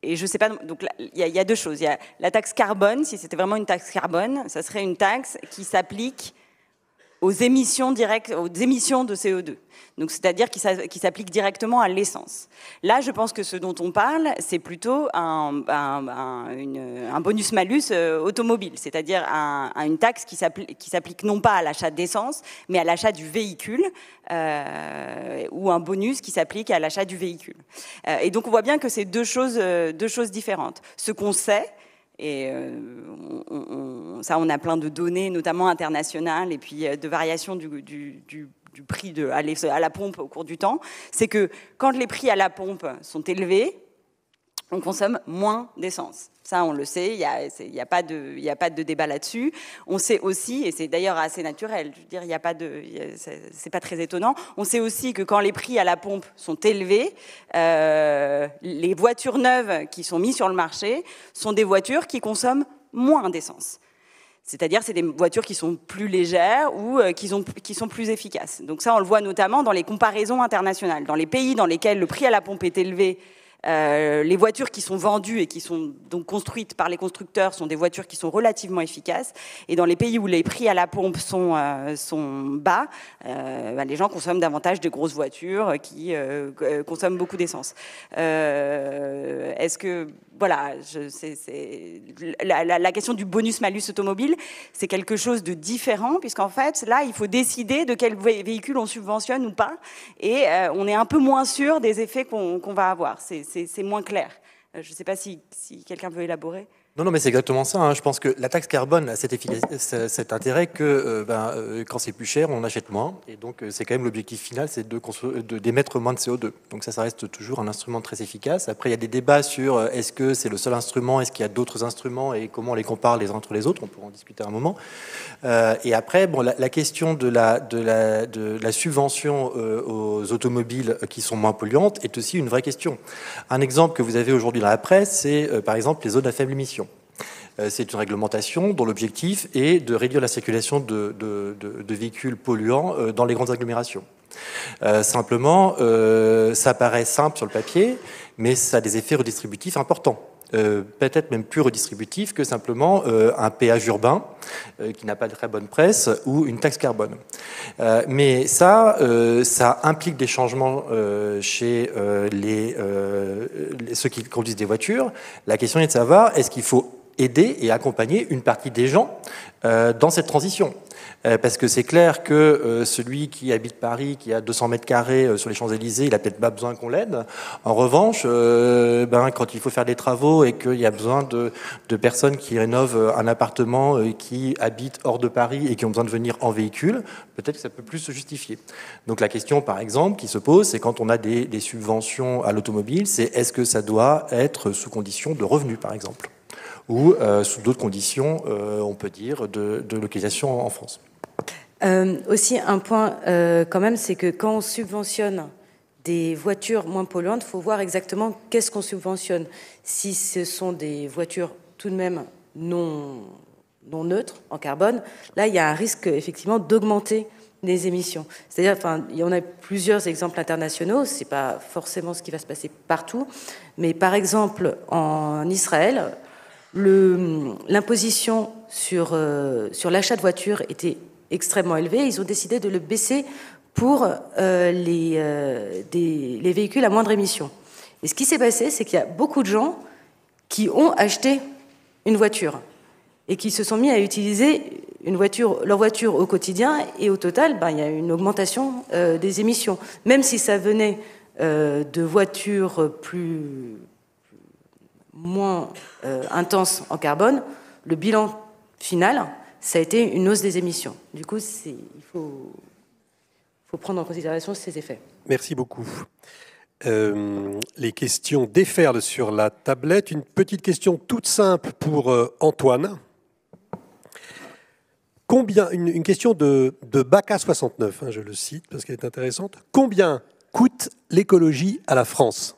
et je sais pas. Donc il y a deux choses. Il y a la taxe carbone. Si c'était vraiment une taxe carbone, ça serait une taxe qui s'applique aux émissions directes, aux émissions de CO2. Donc, c'est-à-dire qui s'applique directement à l'essence. Là, je pense que ce dont on parle, c'est plutôt un bonus-malus automobile, c'est-à-dire une taxe qui s'applique non pas à l'achat d'essence, mais à l'achat du véhicule, ou un bonus qui s'applique à l'achat du véhicule. Et donc, on voit bien que c'est deux choses différentes. Ce qu'on sait, et on a plein de données, notamment internationales, et puis de variations du prix à la pompe au cours du temps, c'est que quand les prix à la pompe sont élevés, on consomme moins d'essence. Ça, on le sait, il n'y a pas de débat là-dessus. On sait aussi, et c'est d'ailleurs assez naturel, je veux dire, c'est pas très étonnant, on sait aussi que quand les prix à la pompe sont élevés, les voitures neuves qui sont mises sur le marché sont des voitures qui consomment moins d'essence. C'est-à-dire, c'est des voitures qui sont plus légères ou qui sont plus efficaces. Donc ça, on le voit notamment dans les comparaisons internationales. Dans les pays dans lesquels le prix à la pompe est élevé, les voitures qui sont vendues et qui sont donc construites par les constructeurs sont des voitures qui sont relativement efficaces. Et dans les pays où les prix à la pompe sont bas, les gens consomment davantage de grosses voitures qui consomment beaucoup d'essence. Est-ce que... Voilà, la question du bonus-malus automobile, c'est quelque chose de différent, puisqu'en fait, là, il faut décider de quel véhicule on subventionne ou pas, et on est un peu moins sûr des effets qu'on va avoir. C'est moins clair. Je ne sais pas si quelqu'un veut élaborer. Non, mais c'est exactement ça. Hein. Je pense que la taxe carbone a cet intérêt que quand c'est plus cher, on achète moins. Et donc, c'est quand même l'objectif final, c'est d'émettre moins de CO2. Donc ça reste toujours un instrument très efficace. Après, il y a des débats sur est-ce que c'est le seul instrument, est-ce qu'il y a d'autres instruments et comment on les compare les uns entre les autres. On pourra en discuter un moment. Et après, la question de la subvention aux automobiles qui sont moins polluantes est aussi une vraie question. Un exemple que vous avez aujourd'hui dans la presse, c'est par exemple les zones à faible émission. C'est une réglementation dont l'objectif est de réduire la circulation de véhicules polluants dans les grandes agglomérations. Simplement, ça paraît simple sur le papier, mais ça a des effets redistributifs importants. Peut-être même plus redistributifs que simplement un péage urbain qui n'a pas de très bonne presse ou une taxe carbone. Mais ça implique des changements chez ceux qui conduisent des voitures. La question est de savoir, est-ce qu'il faut aider et accompagner une partie des gens dans cette transition. Parce que c'est clair que celui qui habite Paris, qui a 200 mètres carrés sur les Champs-Élysées, il a peut-être pas besoin qu'on l'aide. En revanche, quand il faut faire des travaux et qu'il y a besoin de personnes qui rénovent un appartement, qui habitent hors de Paris et qui ont besoin de venir en véhicule, peut-être que ça peut plus se justifier. Donc la question, par exemple, qui se pose, c'est quand on a des subventions à l'automobile, c'est est-ce que ça doit être sous condition de revenus, par exemple, ou sous d'autres conditions, on peut dire, de localisation en France. Aussi, un point quand même, c'est que quand on subventionne des voitures moins polluantes, il faut voir exactement qu'est-ce qu'on subventionne. Si ce sont des voitures tout de même non neutres en carbone, là, il y a un risque effectivement d'augmenter les émissions. C'est-à-dire, il y en a plusieurs exemples internationaux, c'est pas forcément ce qui va se passer partout, mais par exemple, en Israël, l'imposition sur l'achat de voitures était extrêmement élevée. Ils ont décidé de le baisser pour les véhicules à moindre émission. Et ce qui s'est passé, c'est qu'il y a beaucoup de gens qui ont acheté une voiture et qui se sont mis à utiliser leur voiture au quotidien, et au total, il y a une augmentation des émissions. Même si ça venait de voitures moins intenses en carbone, le bilan final, ça a été une hausse des émissions. Du coup, il faut prendre en considération ces effets. Merci beaucoup. Les questions déferlent sur la tablette. Une petite question toute simple pour Antoine. Une question de Baca69, je le cite parce qu'elle est intéressante. Combien coûte l'écologie à la France ?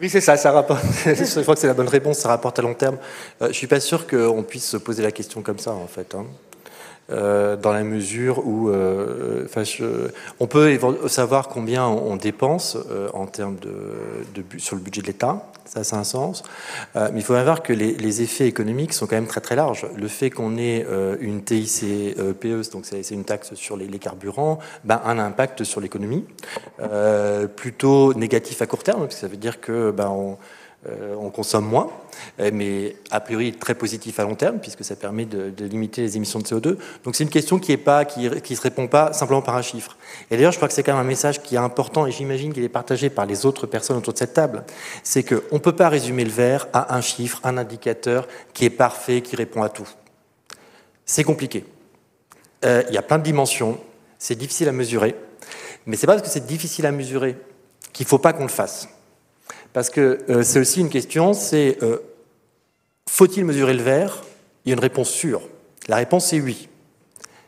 Oui, c'est ça rapporte. Je crois que c'est la bonne réponse, ça rapporte à long terme. Je ne suis pas sûr qu'on puisse se poser la question comme ça, en fait. Dans la mesure où on peut savoir combien on dépense en termes sur le budget de l'État, ça a un sens, mais il faut voir que les effets économiques sont quand même très très larges. Le fait qu'on ait une TICPE, donc c'est une taxe sur les carburants, a un impact sur l'économie, plutôt négatif à court terme, parce que ça veut dire que on consomme moins, mais a priori très positif à long terme, puisque ça permet de limiter les émissions de CO2. Donc c'est une question qui se répond pas simplement par un chiffre. Et d'ailleurs, je crois que c'est quand même un message qui est important, et j'imagine qu'il est partagé par les autres personnes autour de cette table, c'est qu'on ne peut pas résumer le verre à un chiffre, un indicateur qui est parfait, qui répond à tout. C'est compliqué. Il y a plein de dimensions, c'est difficile à mesurer, mais c'est pas parce que c'est difficile à mesurer qu'il ne faut pas qu'on le fasse. Parce que c'est aussi une question, c'est faut-il mesurer le verre ? Il y a une réponse sûre. La réponse c'est oui.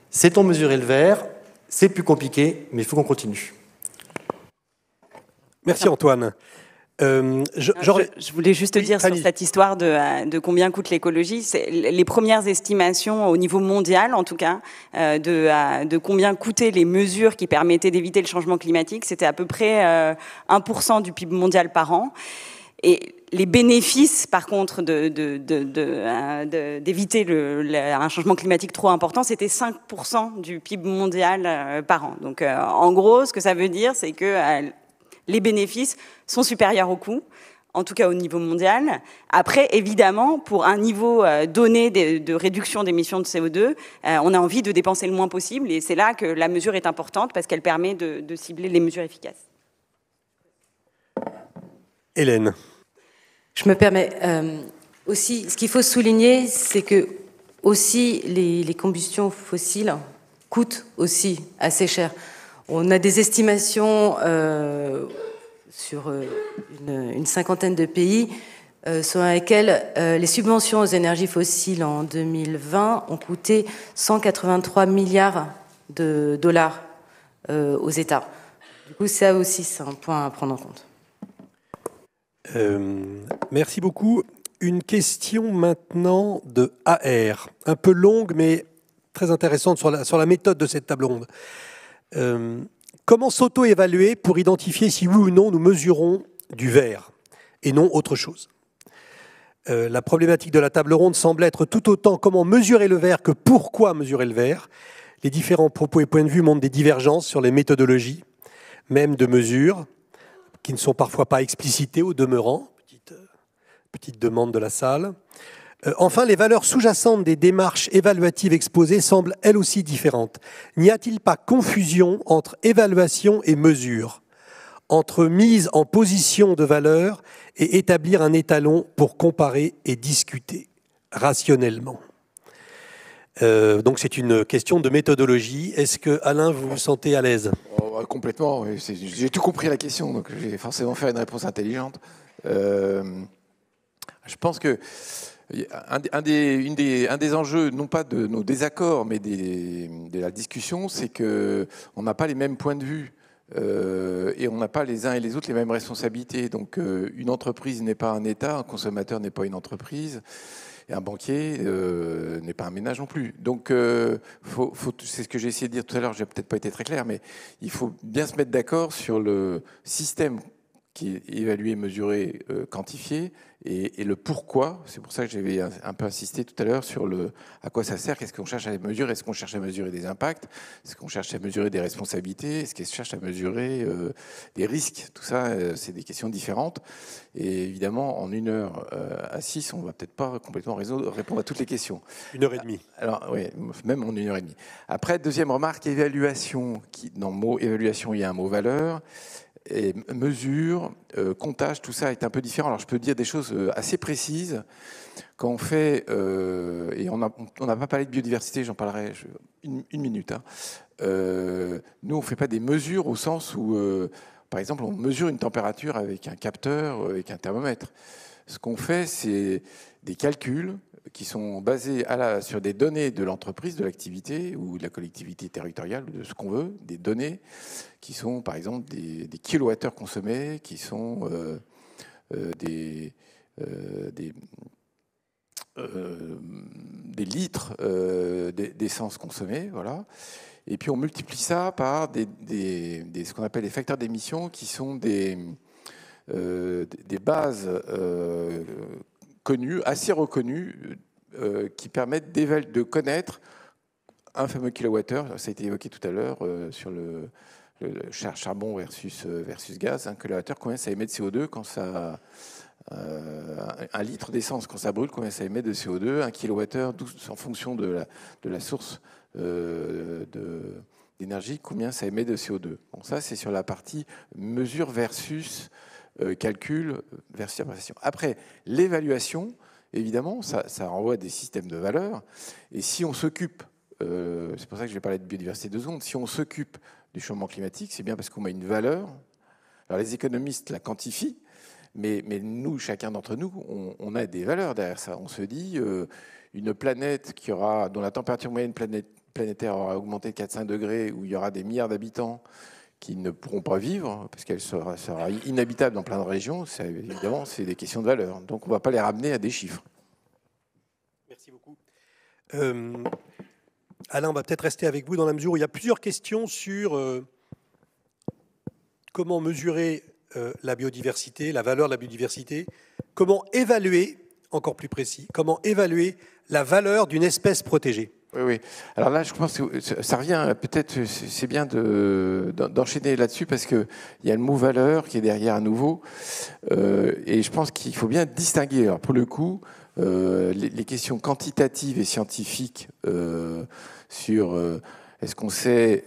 Sait-on mesurer le verre ? C'est plus compliqué, mais il faut qu'on continue. Merci Antoine. Je voulais juste dire sur cette histoire de combien coûte l'écologie, les premières estimations au niveau mondial, en tout cas, de combien coûtaient les mesures qui permettaient d'éviter le changement climatique, c'était à peu près 1% du PIB mondial par an. Et les bénéfices, par contre, d'éviter un changement climatique trop important, c'était 5% du PIB mondial par an. Donc, en gros, ce que ça veut dire, c'est que les bénéfices sont supérieurs aux coûts, en tout cas au niveau mondial. Après, évidemment, pour un niveau donné de réduction d'émissions de CO2, on a envie de dépenser le moins possible, et c'est là que la mesure est importante, parce qu'elle permet de cibler les mesures efficaces. Hélène. Je me permets aussi, ce qu'il faut souligner, c'est que aussi les combustions fossiles coûtent aussi assez cher. On a des estimations sur une cinquantaine de pays selon lesquels les subventions aux énergies fossiles en 2020 ont coûté 183 milliards de dollars aux États. Du coup, ça aussi, c'est un point à prendre en compte. Merci beaucoup. Une question maintenant de AR, un peu longue mais très intéressante sur la méthode de cette table ronde. Comment s'auto-évaluer pour identifier si oui ou non nous mesurons du verre et non autre chose ? La problématique de la table ronde semble être tout autant comment mesurer le verre que pourquoi mesurer le verre. Les différents propos et points de vue montrent des divergences sur les méthodologies, même de mesure, qui ne sont parfois pas explicités au demeurant. Petite Petite demande de la salle. Enfin, les valeurs sous-jacentes des démarches évaluatives exposées semblent elles aussi différentes. N'y a-t-il pas confusion entre évaluation et mesure, entre mise en position de valeur et établir un étalon pour comparer et discuter rationnellement? Donc c'est une question de méthodologie. Est-ce que, Alain, vous vous sentez à l'aise? Complètement. J'ai tout compris la question, donc je vais forcément faire une réponse intelligente. Je pense que un des enjeux, non pas de nos désaccords, mais de la discussion, c'est qu'on n'a pas les mêmes points de vue et on n'a pas les uns et les autres les mêmes responsabilités. Donc une entreprise n'est pas un État, un consommateur n'est pas une entreprise, et un banquier n'est pas un ménage non plus. Donc c'est ce que j'ai essayé de dire tout à l'heure, j'ai peut-être pas été très clair, mais il faut bien se mettre d'accord sur le système qui est évalué, mesuré, quantifié, et le pourquoi. C'est pour ça que j'avais un peu insisté tout à l'heure sur à quoi ça sert, qu'est-ce qu'on cherche à mesurer, est-ce qu'on cherche à mesurer des impacts, est-ce qu'on cherche à mesurer des responsabilités, est-ce qu'on cherche à mesurer des risques. Tout ça, c'est des questions différentes. Et évidemment, en 1 heure à 6, on ne va peut-être pas complètement répondre à toutes les questions. 1h30. Alors, oui, même en 1h30. Après, deuxième remarque, évaluation. Dans le mot évaluation, il y a un mot valeur. Et mesure, comptage, tout ça est un peu différent. Alors je peux dire des choses assez précises. Quand on fait, et on n'a pas parlé de biodiversité, j'en parlerai une minute. Nous, on ne fait pas des mesures au sens où, par exemple, on mesure une température avec un capteur, avec un thermomètre. Ce qu'on fait, c'est des calculs qui sont basés sur des données de l'entreprise, de l'activité ou de la collectivité territoriale, de ce qu'on veut, des données qui sont par exemple des kilowattheures consommés, qui sont des litres d'essence consommée, voilà. Et puis on multiplie ça par ce qu'on appelle les facteurs d'émission, qui sont des bases connues, assez reconnues, qui permettent de connaître un fameux kilowattheure. Ça a été évoqué tout à l'heure sur le charbon versus gaz. Un kilowattheure, combien ça émet de CO2 quand ça... un litre d'essence, quand ça brûle, combien ça émet de CO2? Un kilowattheure, en fonction de la source d'énergie, combien ça émet de CO2. Bon, ça, c'est sur la partie mesure versus calcul versus appréciation. Après, l'évaluation, évidemment, ça renvoie à des systèmes de valeurs. Et si on s'occupe, c'est pour ça que je vais parler de biodiversité 2 secondes, si on s'occupe du changement climatique, c'est bien parce qu'on met une valeur. Alors les économistes la quantifient, mais nous, chacun d'entre nous, on a des valeurs derrière ça. On se dit, une planète dont la température moyenne planétaire aura augmenté de 4-5 degrés, où il y aura des milliards d'habitants qui ne pourront pas vivre, parce qu'elle sera inhabitable dans plein de régions, évidemment, c'est des questions de valeur. Donc on ne va pas les ramener à des chiffres. Merci beaucoup. Alain, on va peut-être rester avec vous dans la mesure où il y a plusieurs questions sur comment mesurer la biodiversité, la valeur de la biodiversité, comment évaluer, encore plus précis, comment évaluer la valeur d'une espèce protégée. Oui. Alors là, je pense que ça revient, peut-être, c'est bien d'enchaîner là-dessus, parce qu'il y a le mot valeur qui est derrière à nouveau, et je pense qu'il faut bien distinguer. Alors pour le coup, les questions quantitatives et scientifiques sur est-ce qu'on sait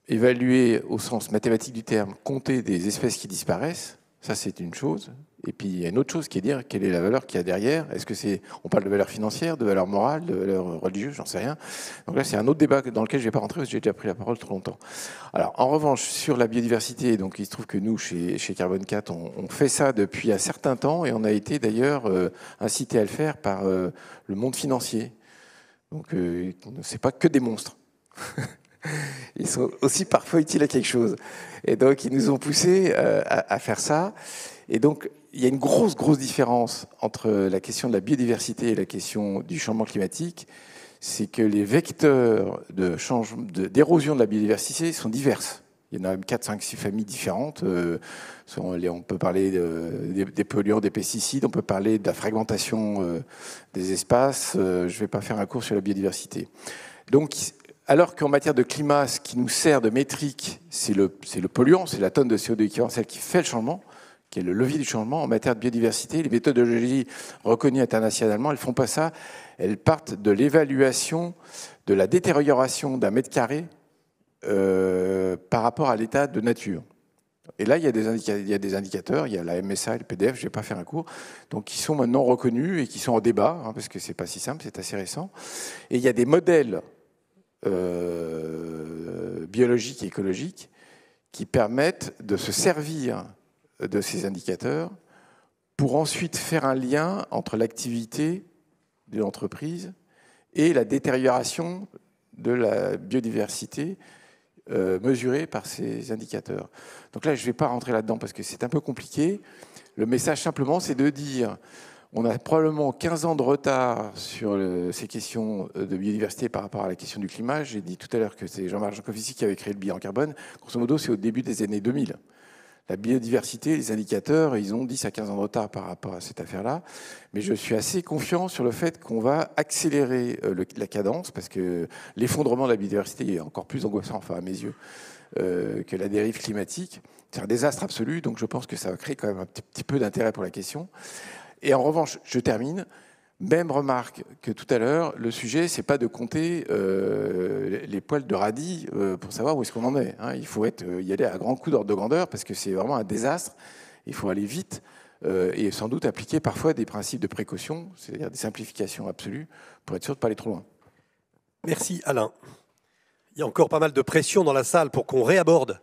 évaluer au sens mathématique du terme, compter des espèces qui disparaissent, ça c'est une chose. Et puis il y a une autre chose qui est dire quelle est la valeur qu'il y a derrière. Est-ce que on parle de valeur financière, de valeur morale, de valeur religieuse, j'en sais rien. Donc là c'est un autre débat dans lequel je ne vais pas rentrer parce que j'ai déjà pris la parole trop longtemps. Alors en revanche sur la biodiversité, donc il se trouve que nous chez Carbone 4 on fait ça depuis un certain temps et on a été d'ailleurs incité à le faire par le monde financier. Donc c'est pas que des monstres. Ils sont aussi parfois utiles à quelque chose. Et donc, ils nous ont poussés à faire ça. Et donc, il y a une grosse différence entre la question de la biodiversité et la question du changement climatique. C'est que les vecteurs d'érosion de la biodiversité sont diverses. Il y en a 4, 5, 6 familles différentes. On peut parler des polluants, des pesticides, on peut parler de la fragmentation des espaces. Je ne vais pas faire un cours sur la biodiversité. Donc, alors qu'en matière de climat, ce qui nous sert de métrique, c'est le polluant, c'est la tonne de CO2 équivalent, celle qui fait le changement, qui est le levier du changement en matière de biodiversité. Les méthodologies reconnues internationalement, elles ne font pas ça. Elles partent de l'évaluation de la détérioration d'un mètre carré par rapport à l'état de nature. Et là, il y a des indicateurs, il y a la MSA et le PDF, je ne vais pas faire un cours, donc qui sont maintenant reconnus et qui sont en débat, hein, parce que ce n'est pas si simple, c'est assez récent. Et il y a des modèles biologiques et écologiques qui permettent de se servir de ces indicateurs pour ensuite faire un lien entre l'activité de l'entreprise et la détérioration de la biodiversité mesurée par ces indicateurs. Donc là, je ne vais pas rentrer là-dedans parce que c'est un peu compliqué. Le message simplement, c'est de dire on a probablement 15 ans de retard sur ces questions de biodiversité par rapport à la question du climat. J'ai dit tout à l'heure que c'est Jean-Marc Jancovici qui avait créé le bilan carbone. Grosso modo, c'est au début des années 2000. La biodiversité, les indicateurs, ils ont 10 à 15 ans de retard par rapport à cette affaire-là. Mais je suis assez confiant sur le fait qu'on va accélérer la cadence parce que l'effondrement de la biodiversité est encore plus angoissant, enfin à mes yeux, que la dérive climatique. C'est un désastre absolu, donc je pense que ça va créer quand même un petit peu d'intérêt pour la question. Et en revanche, je termine, même remarque que tout à l'heure, le sujet, c'est pas de compter les poils de radis pour savoir où est-ce qu'on en est. Hein. Il faut y aller à grands coups d'ordre de grandeur parce que c'est vraiment un désastre. Il faut aller vite et sans doute appliquer parfois des principes de précaution, c'est-à-dire des simplifications absolues pour être sûr de ne pas aller trop loin. Merci Alain. Il y a encore pas mal de pression dans la salle pour qu'on réaborde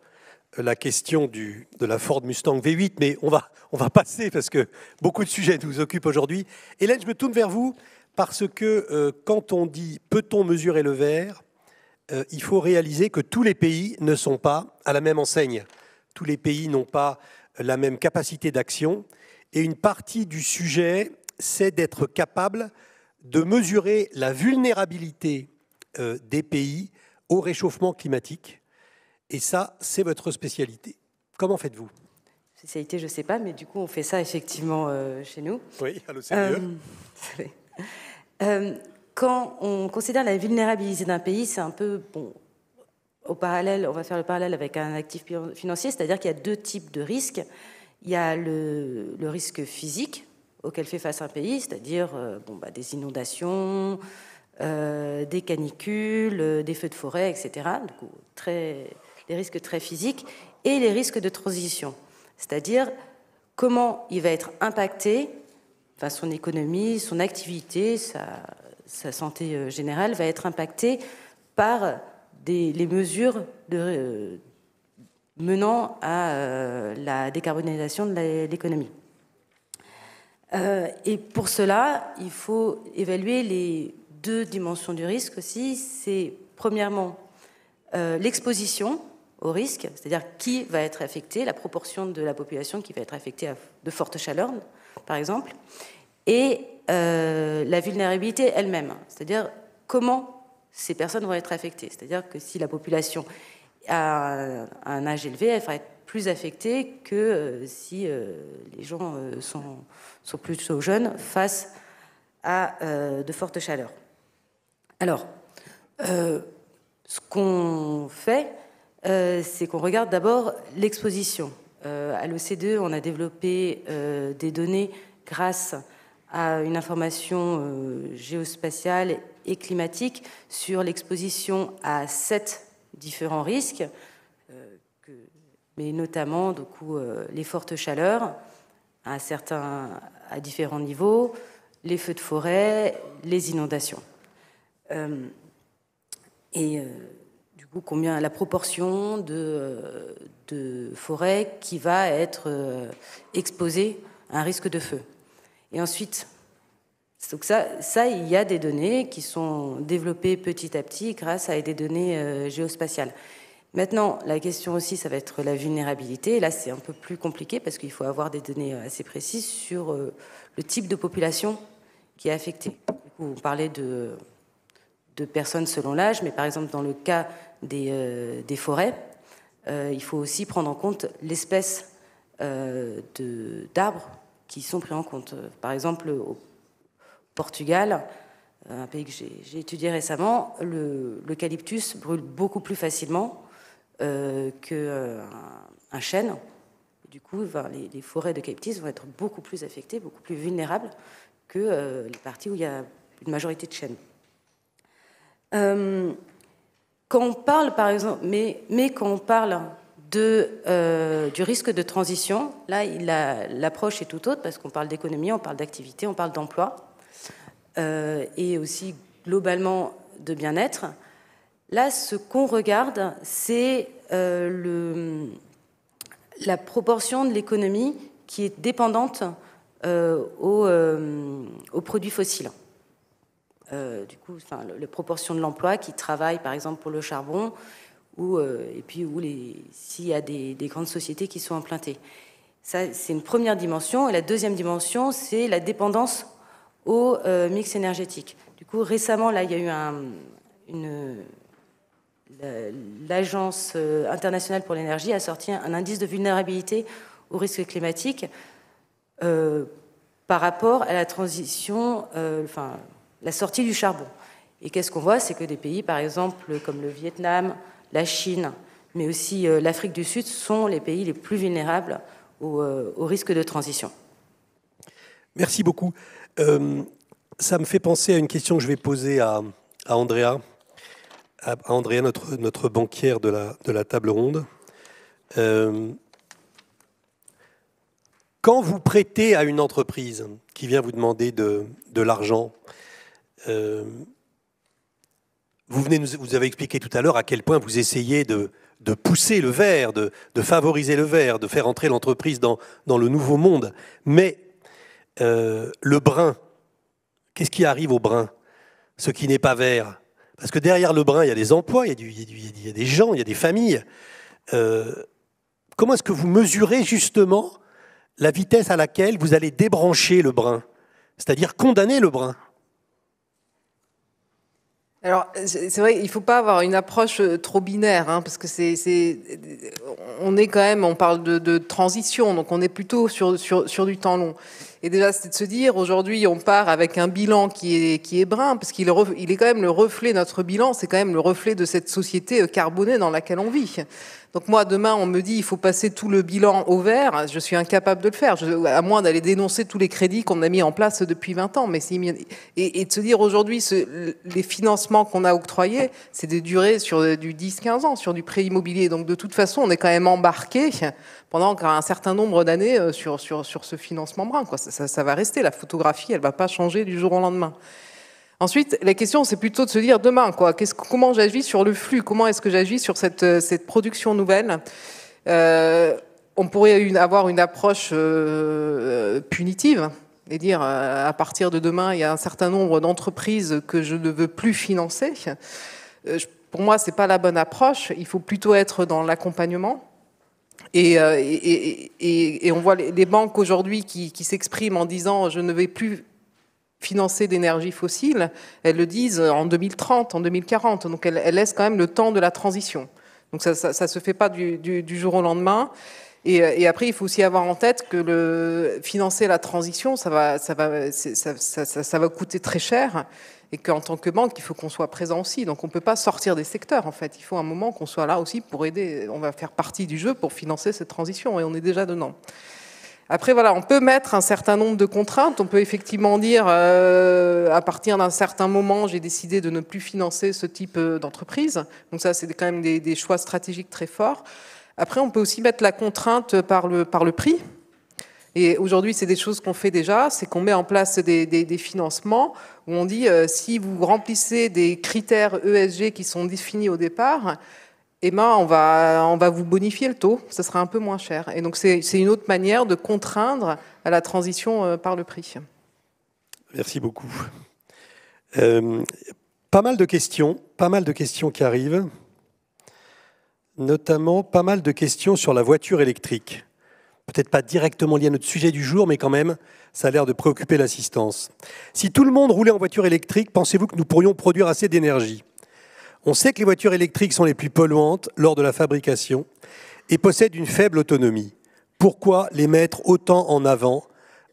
la question de la Ford Mustang V8, mais on va passer parce que beaucoup de sujets nous occupent aujourd'hui. Hélène, je me tourne vers vous parce que quand on dit « peut-on mesurer le vert ?», il faut réaliser que tous les pays ne sont pas à la même enseigne. Tous les pays n'ont pas la même capacité d'action. Et une partie du sujet, c'est d'être capable de mesurer la vulnérabilité des pays au réchauffement climatique. Et ça, c'est votre spécialité. Comment faites-vous ? Spécialité, je ne sais pas, mais du coup, on fait ça effectivement chez nous. Oui, à l'OCDE. Quand on considère la vulnérabilité d'un pays, c'est un peu, bon, au parallèle, on va faire le parallèle avec un actif financier, c'est-à-dire qu'il y a deux types de risques. Il y a le risque physique auquel fait face un pays, c'est-à-dire des inondations, des canicules, des feux de forêt, etc. Du coup, les risques très physiques, et les risques de transition, c'est-à-dire comment il va être impacté, enfin son économie, son activité, sa santé générale va être impactée par les mesures menant à la décarbonisation de l'économie. Et pour cela, il faut évaluer les deux dimensions du risque aussi. C'est premièrement l'exposition au risque, c'est-à-dire qui va être affecté, la proportion de la population qui va être affectée à de fortes chaleurs, par exemple, et la vulnérabilité elle-même, c'est-à-dire comment ces personnes vont être affectées. C'est-à-dire que si la population a un âge élevé, elle va être plus affectée que si les gens sont plutôt jeunes face à de fortes chaleurs. Alors, ce qu'on fait, c'est qu'on regarde d'abord l'exposition. À l'OCDE, on a développé des données grâce à une information géospatiale et climatique sur l'exposition à 7 différents risques, mais notamment du coup, les fortes chaleurs à différents niveaux, les feux de forêt, les inondations. Du coup, combien la proportion de forêt qui va être exposée à un risque de feu. Et ensuite, donc ça, il y a des données qui sont développées petit à petit grâce à des données géospatiales. Maintenant, la question aussi, ça va être la vulnérabilité. Là, c'est un peu plus compliqué parce qu'il faut avoir des données assez précises sur le type de population qui est affectée. Du coup, on parlait de personnes selon l'âge, mais par exemple, dans le cas des forêts, il faut aussi prendre en compte l'espèce d'arbres qui sont pris en compte. Par exemple, au Portugal, un pays que j'ai étudié récemment, l'eucalyptus brûle beaucoup plus facilement qu'un chêne. du coup, les forêts d'eucalyptus vont être beaucoup plus affectées, beaucoup plus vulnérables que les parties où il y a une majorité de chênes. Quand on parle, par exemple, mais quand on parle du risque de transition, là, l'approche est tout autre parce qu'on parle d'économie, on parle d'activité, on parle d'emploi et aussi globalement de bien-être. Là, ce qu'on regarde, c'est la proportion de l'économie qui est dépendante aux produits fossiles. Du coup, la proportion de l'emploi qui travaille, par exemple, pour le charbon, et puis s'il y a des grandes sociétés qui sont implantées. Ça, c'est une première dimension. Et la deuxième dimension, c'est la dépendance au mix énergétique. Du coup, récemment, là, il y a eu l'Agence internationale pour l'énergie a sorti un indice de vulnérabilité au risque climatique par rapport à la transition, la sortie du charbon. Et qu'est-ce qu'on voit? C'est que des pays, par exemple, comme le Vietnam, la Chine, mais aussi l'Afrique du Sud, sont les pays les plus vulnérables au risque de transition. Merci beaucoup. Ça me fait penser à une question que je vais poser à Andrea. Andrea, notre banquière de la table ronde. Quand vous prêtez à une entreprise qui vient vous demander de l'argent, vous avez expliqué tout à l'heure à quel point vous essayez de pousser le vert, de favoriser le vert, de faire entrer l'entreprise dans le nouveau monde. Mais le brun, qu'est-ce qui arrive au brun? Ce qui n'est pas vert. Parce que derrière le brun, il y a des emplois, il y a des gens, il y a des familles. Comment est-ce que vous mesurez justement la vitesse à laquelle vous allez débrancher le brun? C'est-à-dire condamner le brun? Alors, c'est vrai, il ne faut pas avoir une approche trop binaire, parce que on est quand même, on parle de transition, donc on est plutôt sur du temps long. Et déjà, c'est de se dire, aujourd'hui, on part avec un bilan qui est brun, parce qu'il est quand même le reflet, notre bilan, c'est quand même le reflet de cette société carbonée dans laquelle on vit. Donc moi, demain, on me dit il faut passer tout le bilan au vert. Je suis incapable de le faire, à moins d'aller dénoncer tous les crédits qu'on a mis en place depuis 20 ans. Et de se dire aujourd'hui, les financements qu'on a octroyés, c'est des durées sur du 10-15 ans, sur du prêt immobilier. Donc de toute façon, on est quand même embarqué pendant un certain nombre d'années sur ce financement brun. Ça va rester, la photographie, elle ne va pas changer du jour au lendemain. Ensuite, la question, c'est plutôt de se dire demain, comment j'agis sur le flux? Comment est-ce que j'agis sur cette production nouvelle? On pourrait avoir une approche punitive et dire à partir de demain, il y a un certain nombre d'entreprises que je ne veux plus financer. Pour moi, c'est pas la bonne approche. Il faut plutôt être dans l'accompagnement. Et on voit les banques aujourd'hui qui s'expriment en disant je ne vais plus financer d'énergie fossile, elles le disent en 2030, en 2040. Donc elles laissent quand même le temps de la transition. Donc ça se fait pas du jour au lendemain. Et après, il faut aussi avoir en tête que financer la transition, ça va coûter très cher. Et qu'en tant que banque, il faut qu'on soit présent aussi. Donc on ne peut pas sortir des secteurs, en fait. Il faut un moment qu'on soit là aussi pour aider. On va faire partie du jeu pour financer cette transition, et on est déjà dedans. Après, voilà, on peut mettre un certain nombre de contraintes. On peut effectivement dire, à partir d'un certain moment, j'ai décidé de ne plus financer ce type d'entreprise. Donc ça, c'est quand même des choix stratégiques très forts. Après, on peut aussi mettre la contrainte par le prix. Et aujourd'hui, c'est des choses qu'on fait déjà, c'est qu'on met en place des financements où on dit, si vous remplissez des critères ESG qui sont définis au départ, on va vous bonifier le taux, ça sera un peu moins cher. Et donc, c'est une autre manière de contraindre à la transition par le prix. Merci beaucoup. Pas mal de questions qui arrivent, notamment pas mal de questions sur la voiture électrique. Peut-être pas directement lié à notre sujet du jour, mais quand même, ça a l'air de préoccuper l'assistance. Si tout le monde roulait en voiture électrique, pensez-vous que nous pourrions produire assez d'énergie ? On sait que les voitures électriques sont les plus polluantes lors de la fabrication et possèdent une faible autonomie. Pourquoi les mettre autant en avant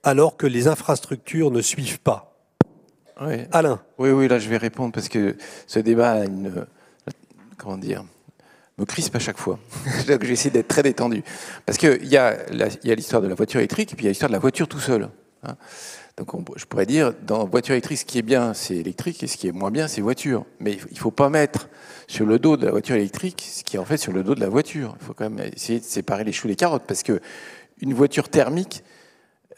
alors que les infrastructures ne suivent pas ? Oui. Alain. Oui, là je vais répondre parce que ce débat a me crispe à chaque fois. Donc j'essaie d'être très détendu. Parce qu'il y a l'histoire de la voiture électrique et puis il y a l'histoire de la voiture tout seul. Hein. Donc je pourrais dire, dans voiture électrique, ce qui est bien, c'est électrique, et ce qui est moins bien, c'est voiture. Mais il ne faut pas mettre sur le dos de la voiture électrique ce qui est en fait sur le dos de la voiture. Il faut quand même essayer de séparer les choux des carottes, parce qu'une voiture thermique,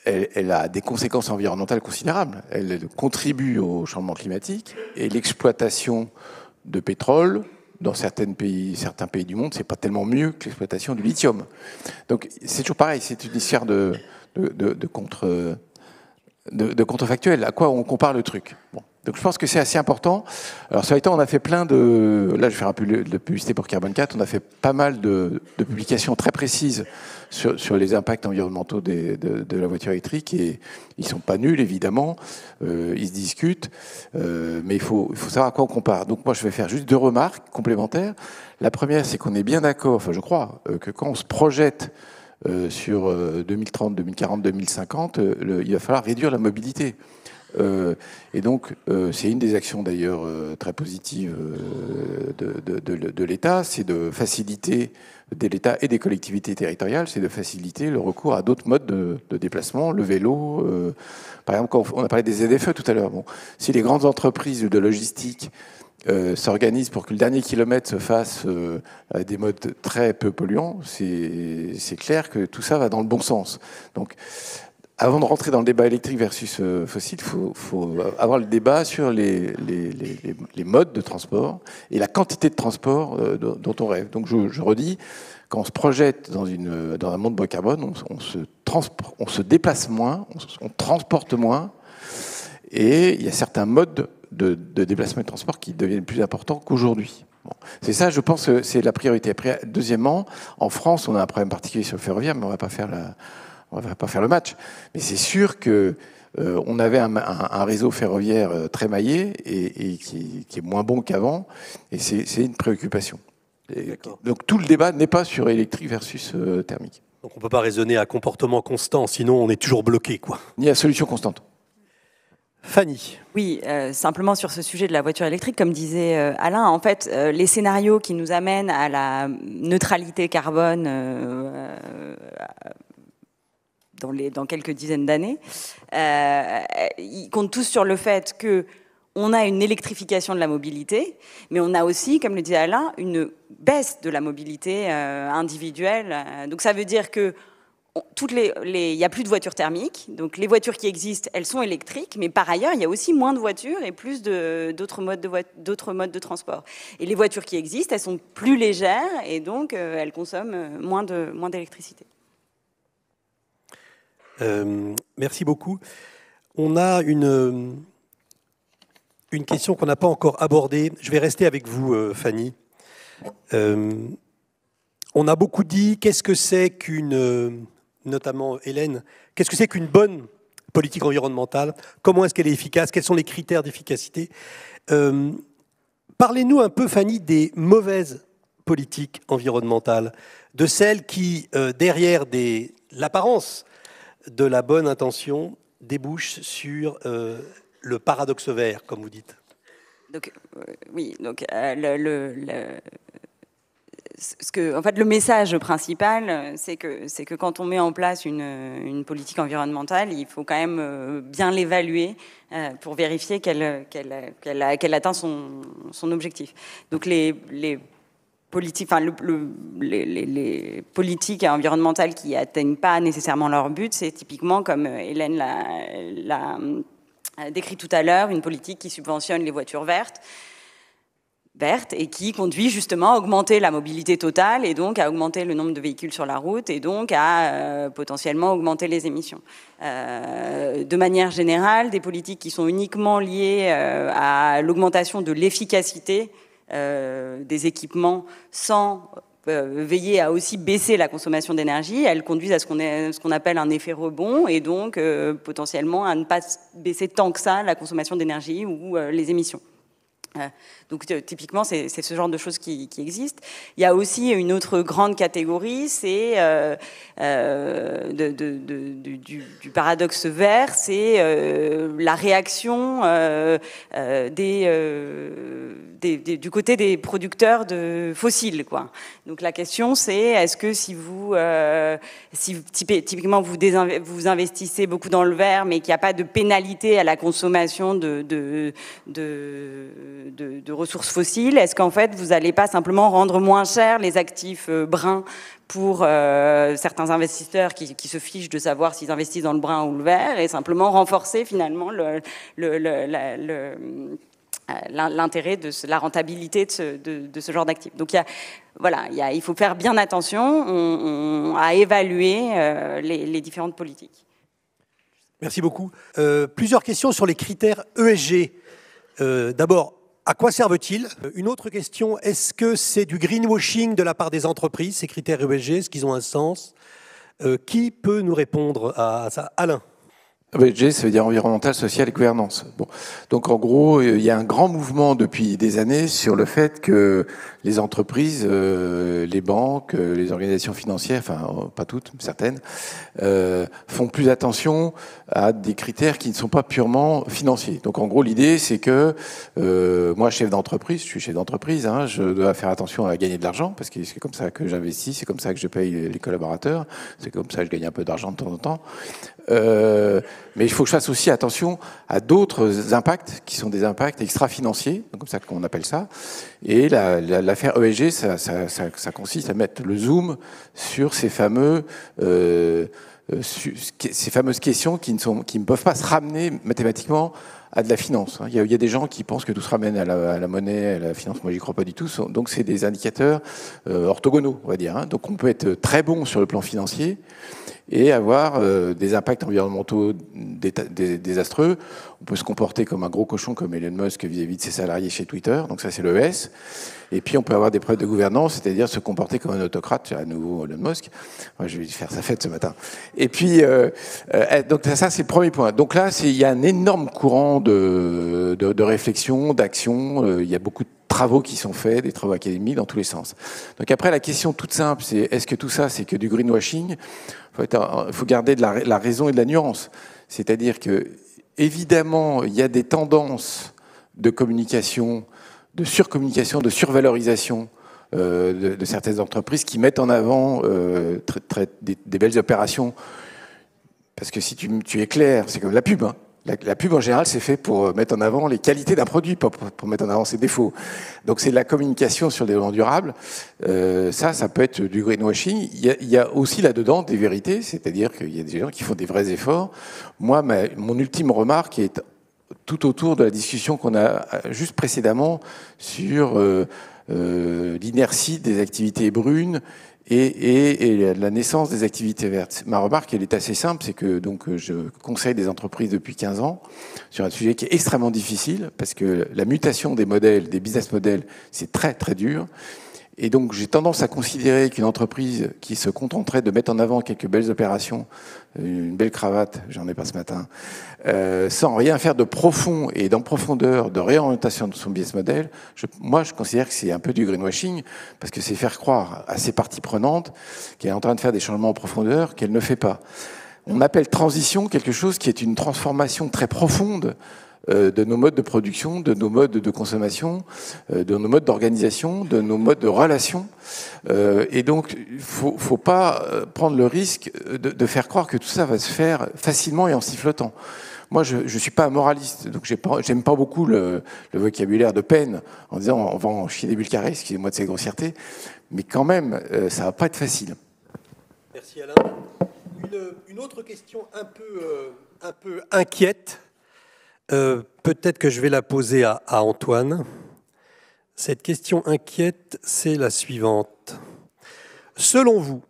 elle a des conséquences environnementales considérables. Elle contribue au changement climatique, et l'exploitation de pétrole, dans certains pays du monde, c'est pas tellement mieux que l'exploitation du lithium. Donc c'est toujours pareil, c'est une histoire de contrefactuel. À quoi on compare le truc. Bon. Donc je pense que c'est assez important. Alors sur les temps, on a fait plein de... Là, je vais faire un peu de publicité pour Carbone 4. On a fait pas mal de publications très précises sur les impacts environnementaux de la voiture électrique. Et ils sont pas nuls, évidemment. Ils se discutent. Mais il faut savoir à quoi on compare. Donc moi, je vais faire juste 2 remarques complémentaires. La première, c'est qu'on est bien d'accord, enfin je crois, que quand on se projette sur 2030, 2040, 2050, il va falloir réduire la mobilité. Et donc, c'est une des actions d'ailleurs très positives de l'État, c'est de faciliter, de l'État et des collectivités territoriales, c'est de faciliter le recours à d'autres modes de déplacement, le vélo. Par exemple, quand on a parlé des ZFE tout à l'heure, bon, si les grandes entreprises de logistique s'organisent pour que le dernier kilomètre se fasse avec des modes très peu polluants, c'est clair que tout ça va dans le bon sens. Donc, avant de rentrer dans le débat électrique versus fossile, il faut avoir le débat sur les modes de transport et la quantité de transport dont on rêve. Donc je redis, quand on se projette dans un monde bas carbone, on se déplace moins, on transporte moins, et il y a certains modes de déplacement et de transport qui deviennent plus importants qu'aujourd'hui. Bon. C'est ça, je pense, c'est la priorité. Après, deuxièmement, en France, on a un problème particulier sur le ferroviaire, mais on ne va pas faire le match. Mais c'est sûr que on avait un réseau ferroviaire très maillé et qui est moins bon qu'avant, et c'est une préoccupation. Donc tout le débat n'est pas sur électrique versus thermique. Donc on ne peut pas raisonner à comportement constant, sinon on est toujours bloqué, quoi. Ni à solution constante. Fanny. Oui, simplement sur ce sujet de la voiture électrique, comme disait Alain, en fait, les scénarios qui nous amènent à la neutralité carbone dans quelques dizaines d'années, ils comptent tous sur le fait qu'on a une électrification de la mobilité, mais on a aussi, comme le disait Alain, une baisse de la mobilité individuelle. Donc ça veut dire que il n'y a plus de voitures thermiques, donc les voitures qui existent, elles sont électriques, mais par ailleurs, il y a aussi moins de voitures et plus d'autres modes de transport. Et les voitures qui existent, elles sont plus légères et donc elles consomment moins d'électricité. Merci beaucoup. On a une question qu'on n'a pas encore abordée. Je vais rester avec vous, Fanny. On a beaucoup dit qu'est-ce que c'est notamment Hélène, qu'est-ce que c'est qu'une bonne politique environnementale? Comment est-ce qu'elle est efficace? Quels sont les critères d'efficacité? Parlez-nous un peu, Fanny, des mauvaises politiques environnementales, de celles qui, derrière l'apparence de la bonne intention, débouchent sur le paradoxe vert, comme vous dites. Donc, oui, donc en fait, le message principal, c'est que quand on met en place une politique environnementale, il faut quand même bien l'évaluer pour vérifier qu'elle atteint son objectif. Donc les politiques environnementales qui n'atteignent pas nécessairement leur but, c'est typiquement, comme Hélène l'a décrit tout à l'heure, une politique qui subventionne les voitures vertes et qui conduit justement à augmenter la mobilité totale et donc à augmenter le nombre de véhicules sur la route et donc à potentiellement augmenter les émissions. De manière générale, des politiques qui sont uniquement liées à l'augmentation de l'efficacité des équipements sans veiller à aussi baisser la consommation d'énergie, elles conduisent à ce qu'on appelle un effet rebond et donc potentiellement à ne pas baisser tant que ça la consommation d'énergie ou les émissions. Donc typiquement, c'est ce genre de choses qui existent. Il y a aussi une autre grande catégorie, c'est du paradoxe vert, c'est la réaction du côté des producteurs de fossiles, quoi. Donc la question, c'est est-ce que si typiquement vous investissez beaucoup dans le vert, mais qu'il n'y a pas de pénalité à la consommation de ressources fossiles, est-ce qu'en fait vous n'allez pas simplement rendre moins cher les actifs bruns pour certains investisseurs qui se fichent de savoir s'ils investissent dans le brun ou le vert, et simplement renforcer finalement l'intérêt de la rentabilité de ce genre d'actifs. Donc il faut faire bien attention à évaluer les différentes politiques. Merci beaucoup. Plusieurs questions sur les critères ESG. D'abord, à quoi servent-ils? Une autre question, est-ce que c'est du greenwashing de la part des entreprises, ces critères ESG? Est-ce qu'ils ont un sens? Qui peut nous répondre à ça? Alain? ESG, ça veut dire environnemental, social et gouvernance. Bon. Donc en gros, il y a un grand mouvement depuis des années sur le fait que les entreprises, les banques, les organisations financières, enfin pas toutes, mais certaines, font plus attention à des critères qui ne sont pas purement financiers. Donc en gros, l'idée, c'est que moi, je suis chef d'entreprise, hein, je dois faire attention à gagner de l'argent, parce que c'est comme ça que j'investis, c'est comme ça que je paye les collaborateurs, c'est comme ça que je gagne un peu d'argent de temps en temps. Mais il faut que je fasse aussi attention à d'autres impacts qui sont des impacts extra-financiers, comme ça qu'on appelle ça. Et l'affaire ESG, ça consiste à mettre le zoom sur ces fameuses questions qui ne peuvent pas se ramener mathématiquement à de la finance. Il y a des gens qui pensent que tout se ramène à la monnaie, à la finance. Moi, j'y crois pas du tout. Donc, c'est des indicateurs orthogonaux, on va dire. Donc, on peut être très bon sur le plan financier et avoir des impacts environnementaux désastreux. On peut se comporter comme un gros cochon, comme Elon Musk vis-à-vis de ses salariés chez Twitter. Donc ça, c'est le S. Et puis, on peut avoir des problèmes de gouvernance, c'est-à-dire se comporter comme un autocrate, à nouveau Elon Musk. Moi, je vais faire sa fête ce matin. Et puis, donc ça, c'est le premier point. Donc là, il y a un énorme courant de réflexion, d'action. Il y a beaucoup de travaux qui sont faits, des travaux académiques dans tous les sens. Donc après, la question toute simple, c'est est-ce que tout ça, c'est que du greenwashing? Il faut garder de la raison et de la nuance. C'est-à-dire que, évidemment, il y a des tendances de communication, de surcommunication, de survalorisation de certaines entreprises qui mettent en avant des belles opérations. Parce que si tu es clair, c'est comme la pub, hein. La pub, en général, c'est fait pour mettre en avant les qualités d'un produit, pas pour mettre en avant ses défauts. Donc, c'est de la communication sur le développement durable. Ça peut être du greenwashing. Il y a aussi là-dedans des vérités, c'est-à-dire qu'il y a des gens qui font des vrais efforts. Moi, mon ultime remarque est tout autour de la discussion qu'on a juste précédemment sur l'inertie des activités brunes et la naissance des activités vertes. Ma remarque, elle est assez simple, c'est que donc je conseille des entreprises depuis 15 ans sur un sujet qui est extrêmement difficile, parce que la mutation des modèles, des business models, c'est très très dur. Et donc j'ai tendance à considérer qu'une entreprise qui se contenterait de mettre en avant quelques belles opérations, une belle cravate, j'en ai pas ce matin, sans rien faire de profond et d'en profondeur de réorientation de son business model, moi je considère que c'est un peu du greenwashing, parce que c'est faire croire à ses parties prenantes qu'elle est en train de faire des changements en profondeur qu'elle ne fait pas. On appelle transition quelque chose qui est une transformation très profonde de nos modes de production, de nos modes de consommation, de nos modes d'organisation, de nos modes de relation. Et donc, il faut pas prendre le risque de faire croire que tout ça va se faire facilement et en sifflotant. Moi, je suis pas un moraliste, donc j'aime pas beaucoup le vocabulaire de peine en disant on va en chier des bulles carrées, excusez-moi de ces grossièretés, mais quand même, ça va pas être facile. Merci Alain. Une autre question un peu inquiète. Peut-être que je vais la poser à Antoine. Cette question inquiète, c'est la suivante. Selon vous,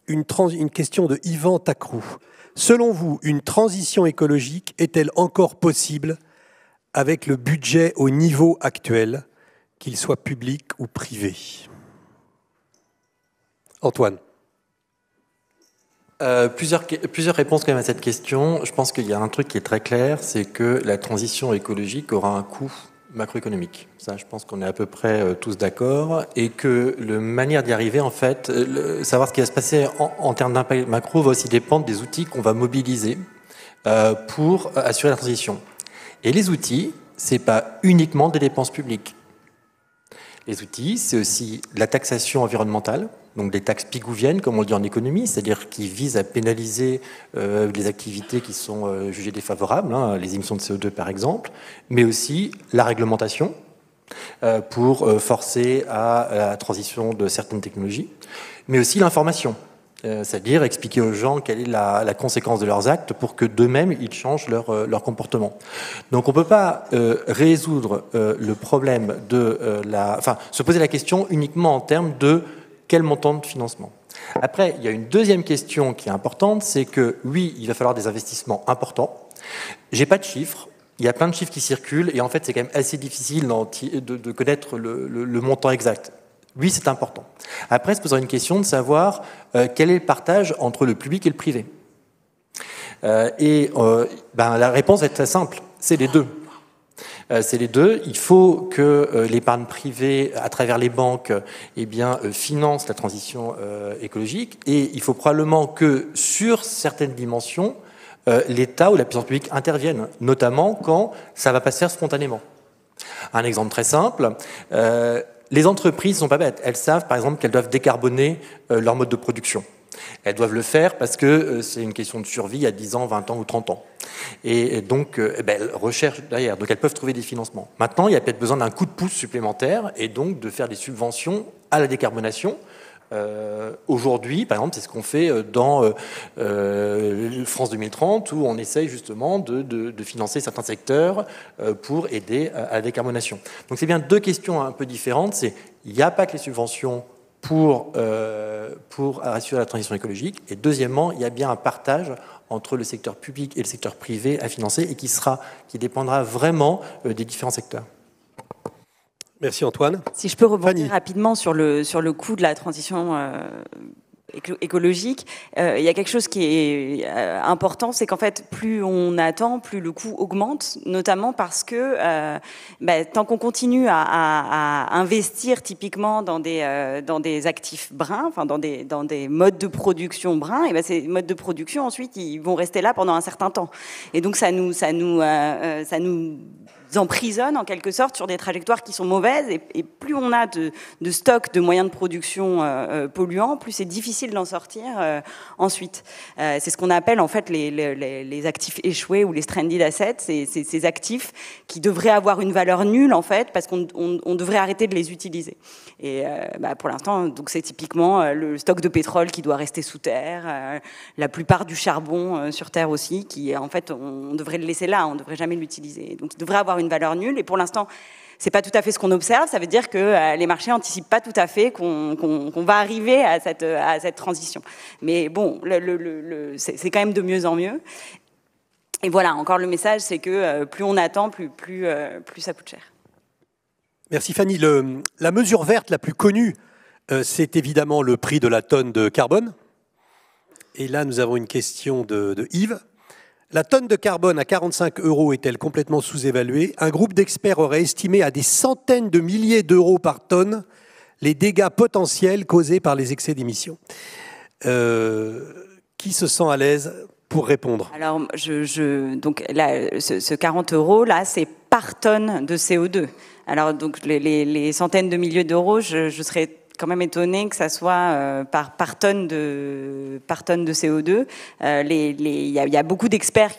une question de Yvan Tacrou. Selon vous, une transition écologique est-elle encore possible avec le budget au niveau actuel, qu'il soit public ou privé? Antoine. Plusieurs réponses quand même à cette question. Je pense qu'il y a un truc qui est très clair, c'est que la transition écologique aura un coût macroéconomique. Ça, je pense qu'on est à peu près tous d'accord. Et que la manière d'y arriver, en fait, savoir ce qui va se passer en termes d'impact macro va aussi dépendre des outils qu'on va mobiliser pour assurer la transition. Et les outils, c'est pas uniquement des dépenses publiques. Les outils, c'est aussi la taxation environnementale, donc des taxes pigouviennes, comme on le dit en économie, c'est-à-dire qui visent à pénaliser les activités qui sont jugées défavorables, hein, les émissions de CO2 par exemple, mais aussi la réglementation pour forcer à la transition de certaines technologies, mais aussi l'information, c'est-à-dire expliquer aux gens quelle est la conséquence de leurs actes pour que d'eux-mêmes ils changent leur comportement. Donc on ne peut pas résoudre le problème de se poser la question uniquement en termes de quel montant de financement. Après, il y a une deuxième question qui est importante, c'est que oui, il va falloir des investissements importants. J'ai pas de chiffres. Il y a plein de chiffres qui circulent et en fait, c'est quand même assez difficile de connaître le montant exact. Oui, c'est important. Après, se posera une question de savoir quel est le partage entre le public et le privé. La réponse est très simple, c'est les deux. C'est les deux. Il faut que l'épargne privée, à travers les banques, finance la transition écologique. Et il faut probablement que, sur certaines dimensions, l'État ou la puissance publique interviennent, notamment quand ça ne va pas se faire spontanément. Un exemple très simple, les entreprises ne sont pas bêtes. Elles savent, par exemple, qu'elles doivent décarboner leur mode de production. Elles doivent le faire parce que c'est une question de survie à 10 ans, 20 ans ou 30 ans. Et donc, elles recherchent derrière. Donc, elles peuvent trouver des financements. Maintenant, il y a peut-être besoin d'un coup de pouce supplémentaire et donc de faire des subventions à la décarbonation. Aujourd'hui, par exemple, c'est ce qu'on fait dans France 2030, où on essaye justement de financer certains secteurs pour aider à la décarbonation. Donc, c'est bien deux questions un peu différentes. Il n'y a pas que les subventions pour assurer la transition écologique. Et deuxièmement, il y a bien un partage entre le secteur public et le secteur privé à financer et qui dépendra vraiment des différents secteurs. Merci Antoine. Si je peux rebondir Fanny. rapidement sur le coût de la transition écologique, il y a quelque chose qui est important, c'est qu'en fait, plus on attend, plus le coût augmente, notamment parce que tant qu'on continue à investir typiquement dans des actifs bruns, enfin dans des modes de production bruns, et ces modes de production ensuite ils vont rester là pendant un certain temps. Et donc ça nous emprisonne en quelque sorte sur des trajectoires qui sont mauvaises et plus on a de stock de moyens de production polluants, plus c'est difficile d'en sortir ensuite. C'est ce qu'on appelle en fait les actifs échoués ou les stranded assets, ces actifs qui devraient avoir une valeur nulle en fait parce qu'on devrait arrêter de les utiliser. Et pour l'instant, donc c'est typiquement le stock de pétrole qui doit rester sous terre, la plupart du charbon sur terre aussi, qui en fait on devrait le laisser là, on ne devrait jamais l'utiliser. Donc il devrait avoir une valeur nulle et pour l'instant c'est pas tout à fait ce qu'on observe. Ça veut dire que les marchés anticipent pas tout à fait qu'on va arriver à cette transition. Mais bon, c'est quand même de mieux en mieux. Et voilà, encore le message, c'est que plus on attend, plus ça coûte cher. Merci Fanny. La mesure verte la plus connue, c'est évidemment le prix de la tonne de carbone. Et là, nous avons une question de Yves. La tonne de carbone à 45 € est-elle complètement sous-évaluée? Un groupe d'experts aurait estimé à des centaines de milliers d'euros par tonne les dégâts potentiels causés par les excès d'émissions. Qui se sent à l'aise pour répondre? Alors, donc là, ce 40 € là, c'est par tonne de CO2. Alors, donc les centaines de milliers d'euros, je serais quand même étonné que ça soit par tonne de CO2. Il y a beaucoup d'experts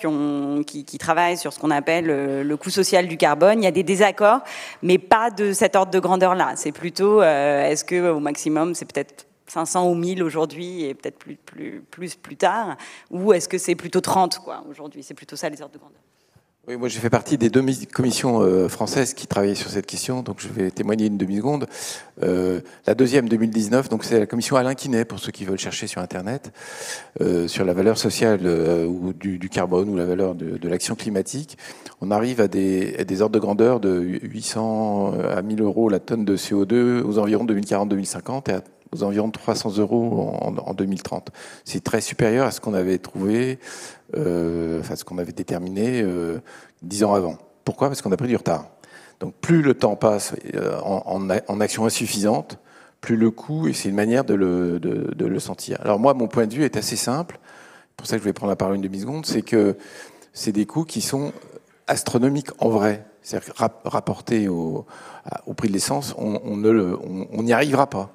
qui travaillent sur ce qu'on appelle le coût social du carbone. Il y a des désaccords, mais pas de cet ordre de grandeur-là. C'est plutôt, est-ce que au maximum, c'est peut-être 500 ou 1000 aujourd'hui et peut-être plus tard, ou est-ce que c'est plutôt 30 aujourd'hui? C'est plutôt ça les ordres de grandeur. Oui, moi j'ai fait partie des 2 commissions françaises qui travaillaient sur cette question, donc je vais témoigner une demi-seconde. La deuxième, 2019, donc c'est la commission Alain Quinet, pour ceux qui veulent chercher sur Internet, sur la valeur sociale ou du carbone ou la valeur de l'action climatique. On arrive à des ordres de grandeur de 800 à 1000 € la tonne de CO2 aux environs 2040-2050 et aux environs 300 € en 2030. C'est très supérieur à ce qu'on avait trouvé, ce qu'on avait déterminé 10 ans avant. Pourquoi? Parce qu'on a pris du retard. Donc plus le temps passe en action insuffisante, plus le coût, et c'est une manière de le sentir. Alors moi, mon point de vue est assez simple, c'est pour ça que je vais prendre la parole une demi-seconde, c'est que c'est des coûts qui sont astronomiques en vrai. C'est-à-dire rapportés au prix de l'essence, on n'y arrivera pas.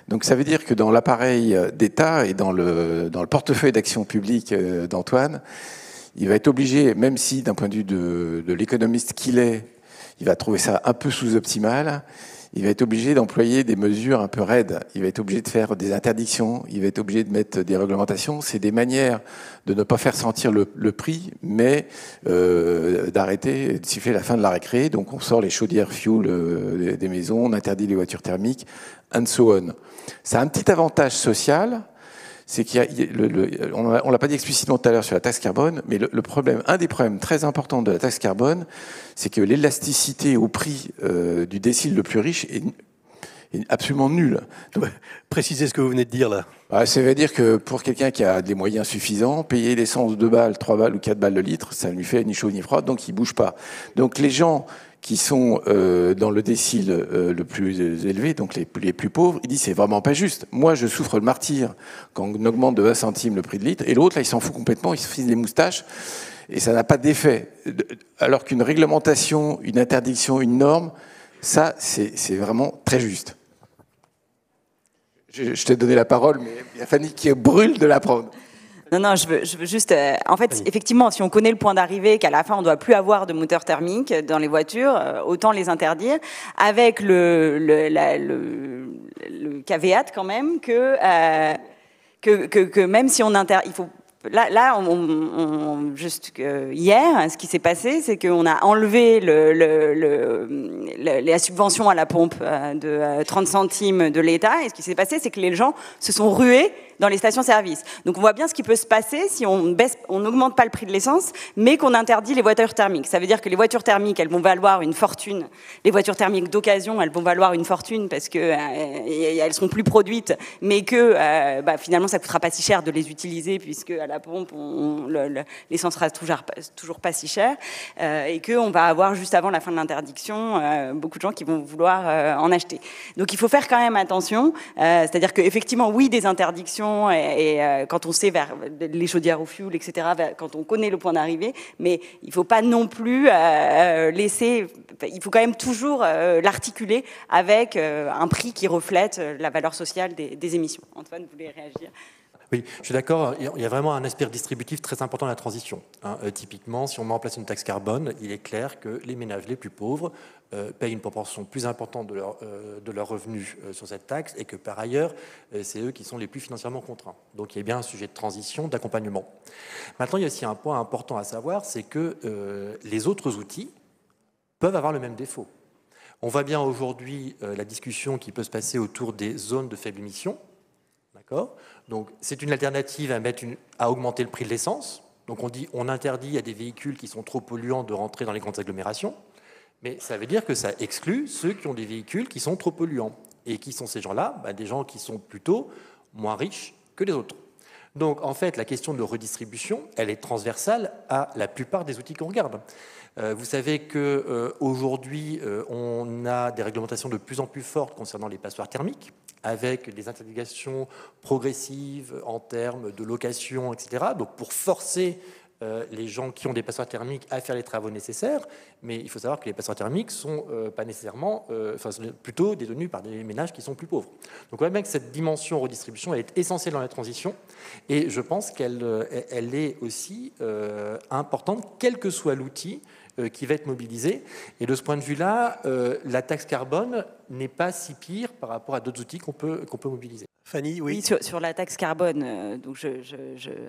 Donc ça veut dire que dans l'appareil d'État et dans le portefeuille d'action publique d'Antoine, il va être obligé, même si d'un point de vue de l'économiste qu'il est, il va trouver ça un peu sous-optimal, il va être obligé d'employer des mesures un peu raides. Il va être obligé de faire des interdictions, il va être obligé de mettre des réglementations. C'est des manières de ne pas faire sentir le prix, mais d'arrêter, de siffler la fin de la récré. Donc on sort les chaudières fuel des maisons, on interdit les voitures thermiques, and so on. Ça a un petit avantage social, c'est qu'il y a, on l'a pas dit explicitement tout à l'heure sur la taxe carbone, mais le problème, un des problèmes très importants de la taxe carbone, c'est que l'élasticité au prix du décile le plus riche est absolument nulle. Donc, précisez ce que vous venez de dire là. Ça veut dire que pour quelqu'un qui a des moyens suffisants, payer l'essence 2 balles, 3 balles ou 4 balles le litre, ça ne lui fait ni chaud ni froid, donc il bouge pas. Donc les gens qui sont dans le décile le plus élevé, donc les plus pauvres, ils disent c'est vraiment pas juste. Moi, je souffre le martyre quand on augmente de 1 centime le prix de litre, et l'autre, là, il s'en fout complètement, il se frise les moustaches, et ça n'a pas d'effet. Alors qu'une réglementation, une interdiction, une norme, ça, c'est vraiment très juste. Je t'ai donné la parole, mais il y a Fanny qui brûle de la prendre. Non, je veux juste... en fait, effectivement, si on connaît le point d'arrivée, qu'à la fin, on ne doit plus avoir de moteur thermique dans les voitures, autant les interdire, avec le caveat quand même que même si on interdit... Il faut Là, juste hier, ce qui s'est passé, c'est qu'on a enlevé la subvention à la pompe de 30 centimes de l'État. Et ce qui s'est passé, c'est que les gens se sont rués dans les stations-service. Donc on voit bien ce qui peut se passer si on n'augmente pas le prix de l'essence, mais qu'on interdit les voitures thermiques. Ça veut dire que les voitures thermiques, elles vont valoir une fortune. Les voitures thermiques d'occasion, elles vont valoir une fortune parce que elles seront plus produites, mais que finalement ça coûtera pas si cher de les utiliser puisque à la pompe l'essence sera toujours pas si cher, et que on va avoir juste avant la fin de l'interdiction beaucoup de gens qui vont vouloir en acheter. Donc il faut faire quand même attention, c'est-à-dire que effectivement oui, des interdictions et quand on sait vers les chaudières au fioul, etc., quand on connaît le point d'arrivée, mais il ne faut pas non plus laisser... Il faut quand même toujours l'articuler avec un prix qui reflète la valeur sociale des émissions. Antoine, vous voulez réagir ? Oui, je suis d'accord. Il y a vraiment un aspect redistributif très important dans la transition. Typiquement, si on met en place une taxe carbone, il est clair que les ménages les plus pauvres payent une proportion plus importante de leurs revenus sur cette taxe et que par ailleurs, c'est eux qui sont les plus financièrement contraints. Donc il y a bien un sujet de transition, d'accompagnement. Maintenant, il y a aussi un point important à savoir, c'est que les autres outils peuvent avoir le même défaut. On voit bien aujourd'hui la discussion qui peut se passer autour des zones de faible émission. D'accord ? Donc c'est une alternative à augmenter le prix de l'essence. Donc on interdit à des véhicules qui sont trop polluants de rentrer dans les grandes agglomérations. Mais ça veut dire que ça exclut ceux qui ont des véhicules qui sont trop polluants. Et qui sont ces gens-là ? Des gens qui sont plutôt moins riches que les autres. Donc en fait, la question de redistribution, elle est transversale à la plupart des outils qu'on regarde. Vous savez qu'aujourd'hui, on a des réglementations de plus en plus fortes concernant les passoires thermiques, avec des interdictions progressives en termes de location, etc. Donc pour forcer les gens qui ont des passoires thermiques à faire les travaux nécessaires, mais il faut savoir que les passoires thermiques sont pas nécessairement, sont plutôt détenus par des ménages qui sont plus pauvres. Donc on voit bien que cette dimension redistribution, elle est essentielle dans la transition, et je pense qu'elle est aussi importante, quel que soit l'outil qui va être mobilisé. Et de ce point de vue-là, la taxe carbone n'est pas si pire par rapport à d'autres outils qu'on peut mobiliser. Fanny, oui. Oui, sur la taxe carbone, donc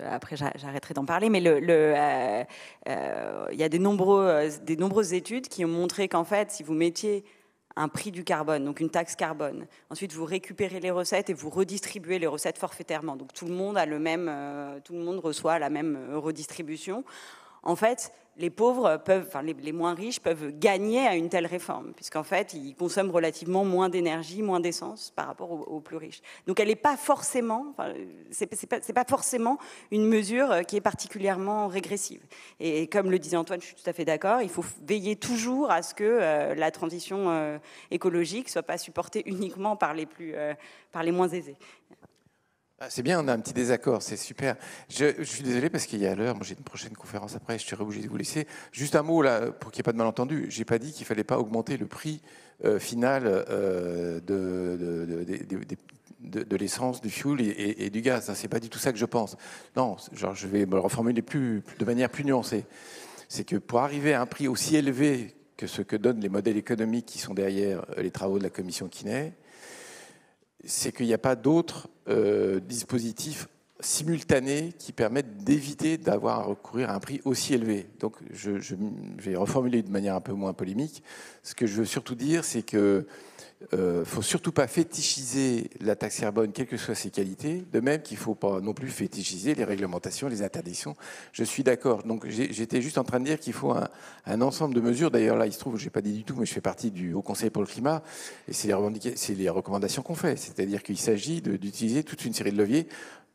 après j'arrêterai d'en parler, mais il y a des nombreuses études qui ont montré qu'en fait, si vous mettiez un prix du carbone, donc une taxe carbone, ensuite vous récupérez les recettes et vous redistribuez les recettes forfaitairement, donc tout le monde reçoit la même redistribution. en fait, les pauvres peuvent, enfin les moins riches peuvent gagner à une telle réforme, puisqu'en fait, ils consomment relativement moins d'énergie, moins d'essence par rapport aux plus riches. Donc, elle n'est pas forcément, enfin, c'est pas forcément une mesure qui est particulièrement régressive. Et comme le disait Antoine, je suis tout à fait d'accord, il faut veiller toujours à ce que la transition écologique soit pas supportée uniquement par les moins aisés. C'est bien, on a un petit désaccord, c'est super. Je suis désolé parce qu'il y a l'heure, moi j'ai une prochaine conférence après, je serai obligé de vous laisser. Juste un mot là, pour qu'il n'y ait pas de malentendu, j'ai pas dit qu'il fallait pas augmenter le prix final de l'essence, du fuel et du gaz. C'est pas du tout ça que je pense. Non, genre je vais me le reformuler de manière plus nuancée. C'est que pour arriver à un prix aussi élevé que ce que donnent les modèles économiques qui sont derrière les travaux de la commission Quinet, c'est qu'il n'y a pas d'autres dispositifs simultanés qui permettent d'éviter d'avoir à recourir à un prix aussi élevé. Donc je vais reformuler de manière un peu moins polémique. Ce que je veux surtout dire, c'est que faut surtout pas fétichiser la taxe carbone, quelles que soient ses qualités, de même qu'il faut pas non plus fétichiser les réglementations, les interdictions. Je suis d'accord. Donc j'étais juste en train de dire qu'il faut un ensemble de mesures. D'ailleurs là, il se trouve, j'ai pas dit du tout, mais je fais partie du Haut Conseil pour le climat, et c'est les recommandations qu'on fait. C'est-à-dire qu'il s'agit d'utiliser toute une série de leviers.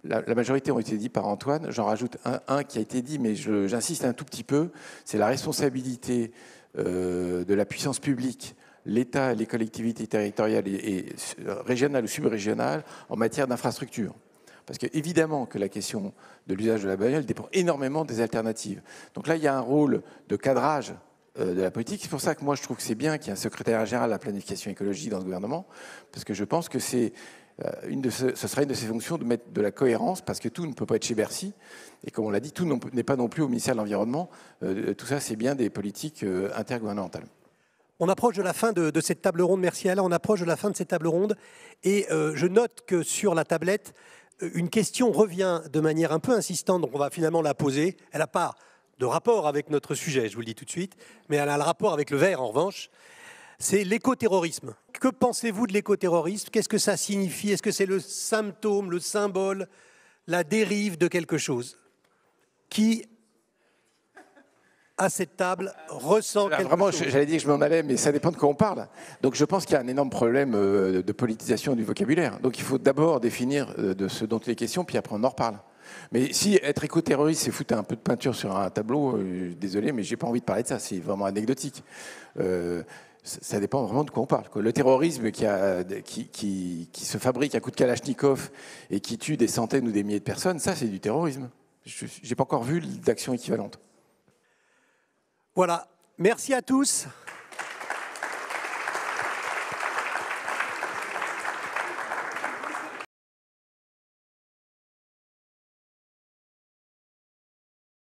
La majorité ont été dit par Antoine. J'en rajoute un qui a été dit, mais j'insiste un tout petit peu. C'est la responsabilité de la puissance publique, l'État, les collectivités territoriales et régionales ou subrégionales en matière d'infrastructure. Parce que évidemment que la question de l'usage de la bagnole dépend énormément des alternatives. Donc là, il y a un rôle de cadrage de la politique. C'est pour ça que moi, je trouve que c'est bien qu'il y ait un secrétaire général à la planification écologique dans ce gouvernement, parce que je pense que c'est ce sera une de ses fonctions de mettre de la cohérence, parce que tout ne peut pas être chez Bercy. Et comme on l'a dit, tout n'est pas non plus au ministère de l'Environnement. Tout ça, c'est bien des politiques intergouvernementales. On approche de la fin de cette table ronde. Merci Alain. On approche de la fin de cette table ronde. Et je note que sur la tablette, une question revient de manière un peu insistante. Donc on va finalement la poser. Elle n'a pas de rapport avec notre sujet, je vous le dis tout de suite. Mais elle a le rapport avec le vert, en revanche. C'est l'écoterrorisme. Que pensez-vous de l'écoterrorisme? Qu'est-ce que ça signifie? Est-ce que c'est le symptôme, le symbole, la dérive de quelque chose? Qui, à cette table, ressent quelque vraiment, chose? J'allais dire que je m'en allais, mais ça dépend de quoi on parle. Donc je pense qu'il y a un énorme problème de politisation du vocabulaire. Donc il faut d'abord définir de ce dont il est question, puis après on en reparle. Mais si être éco-terroriste, c'est foutre un peu de peinture sur un tableau, désolé, mais j'ai pas envie de parler de ça, c'est vraiment anecdotique. Ça dépend vraiment de quoi on parle. Le terrorisme qui se fabrique à coups de Kalachnikov et qui tue des centaines ou des milliers de personnes, ça c'est du terrorisme. J'ai pas encore vu d'action équivalente. Voilà. Merci à tous.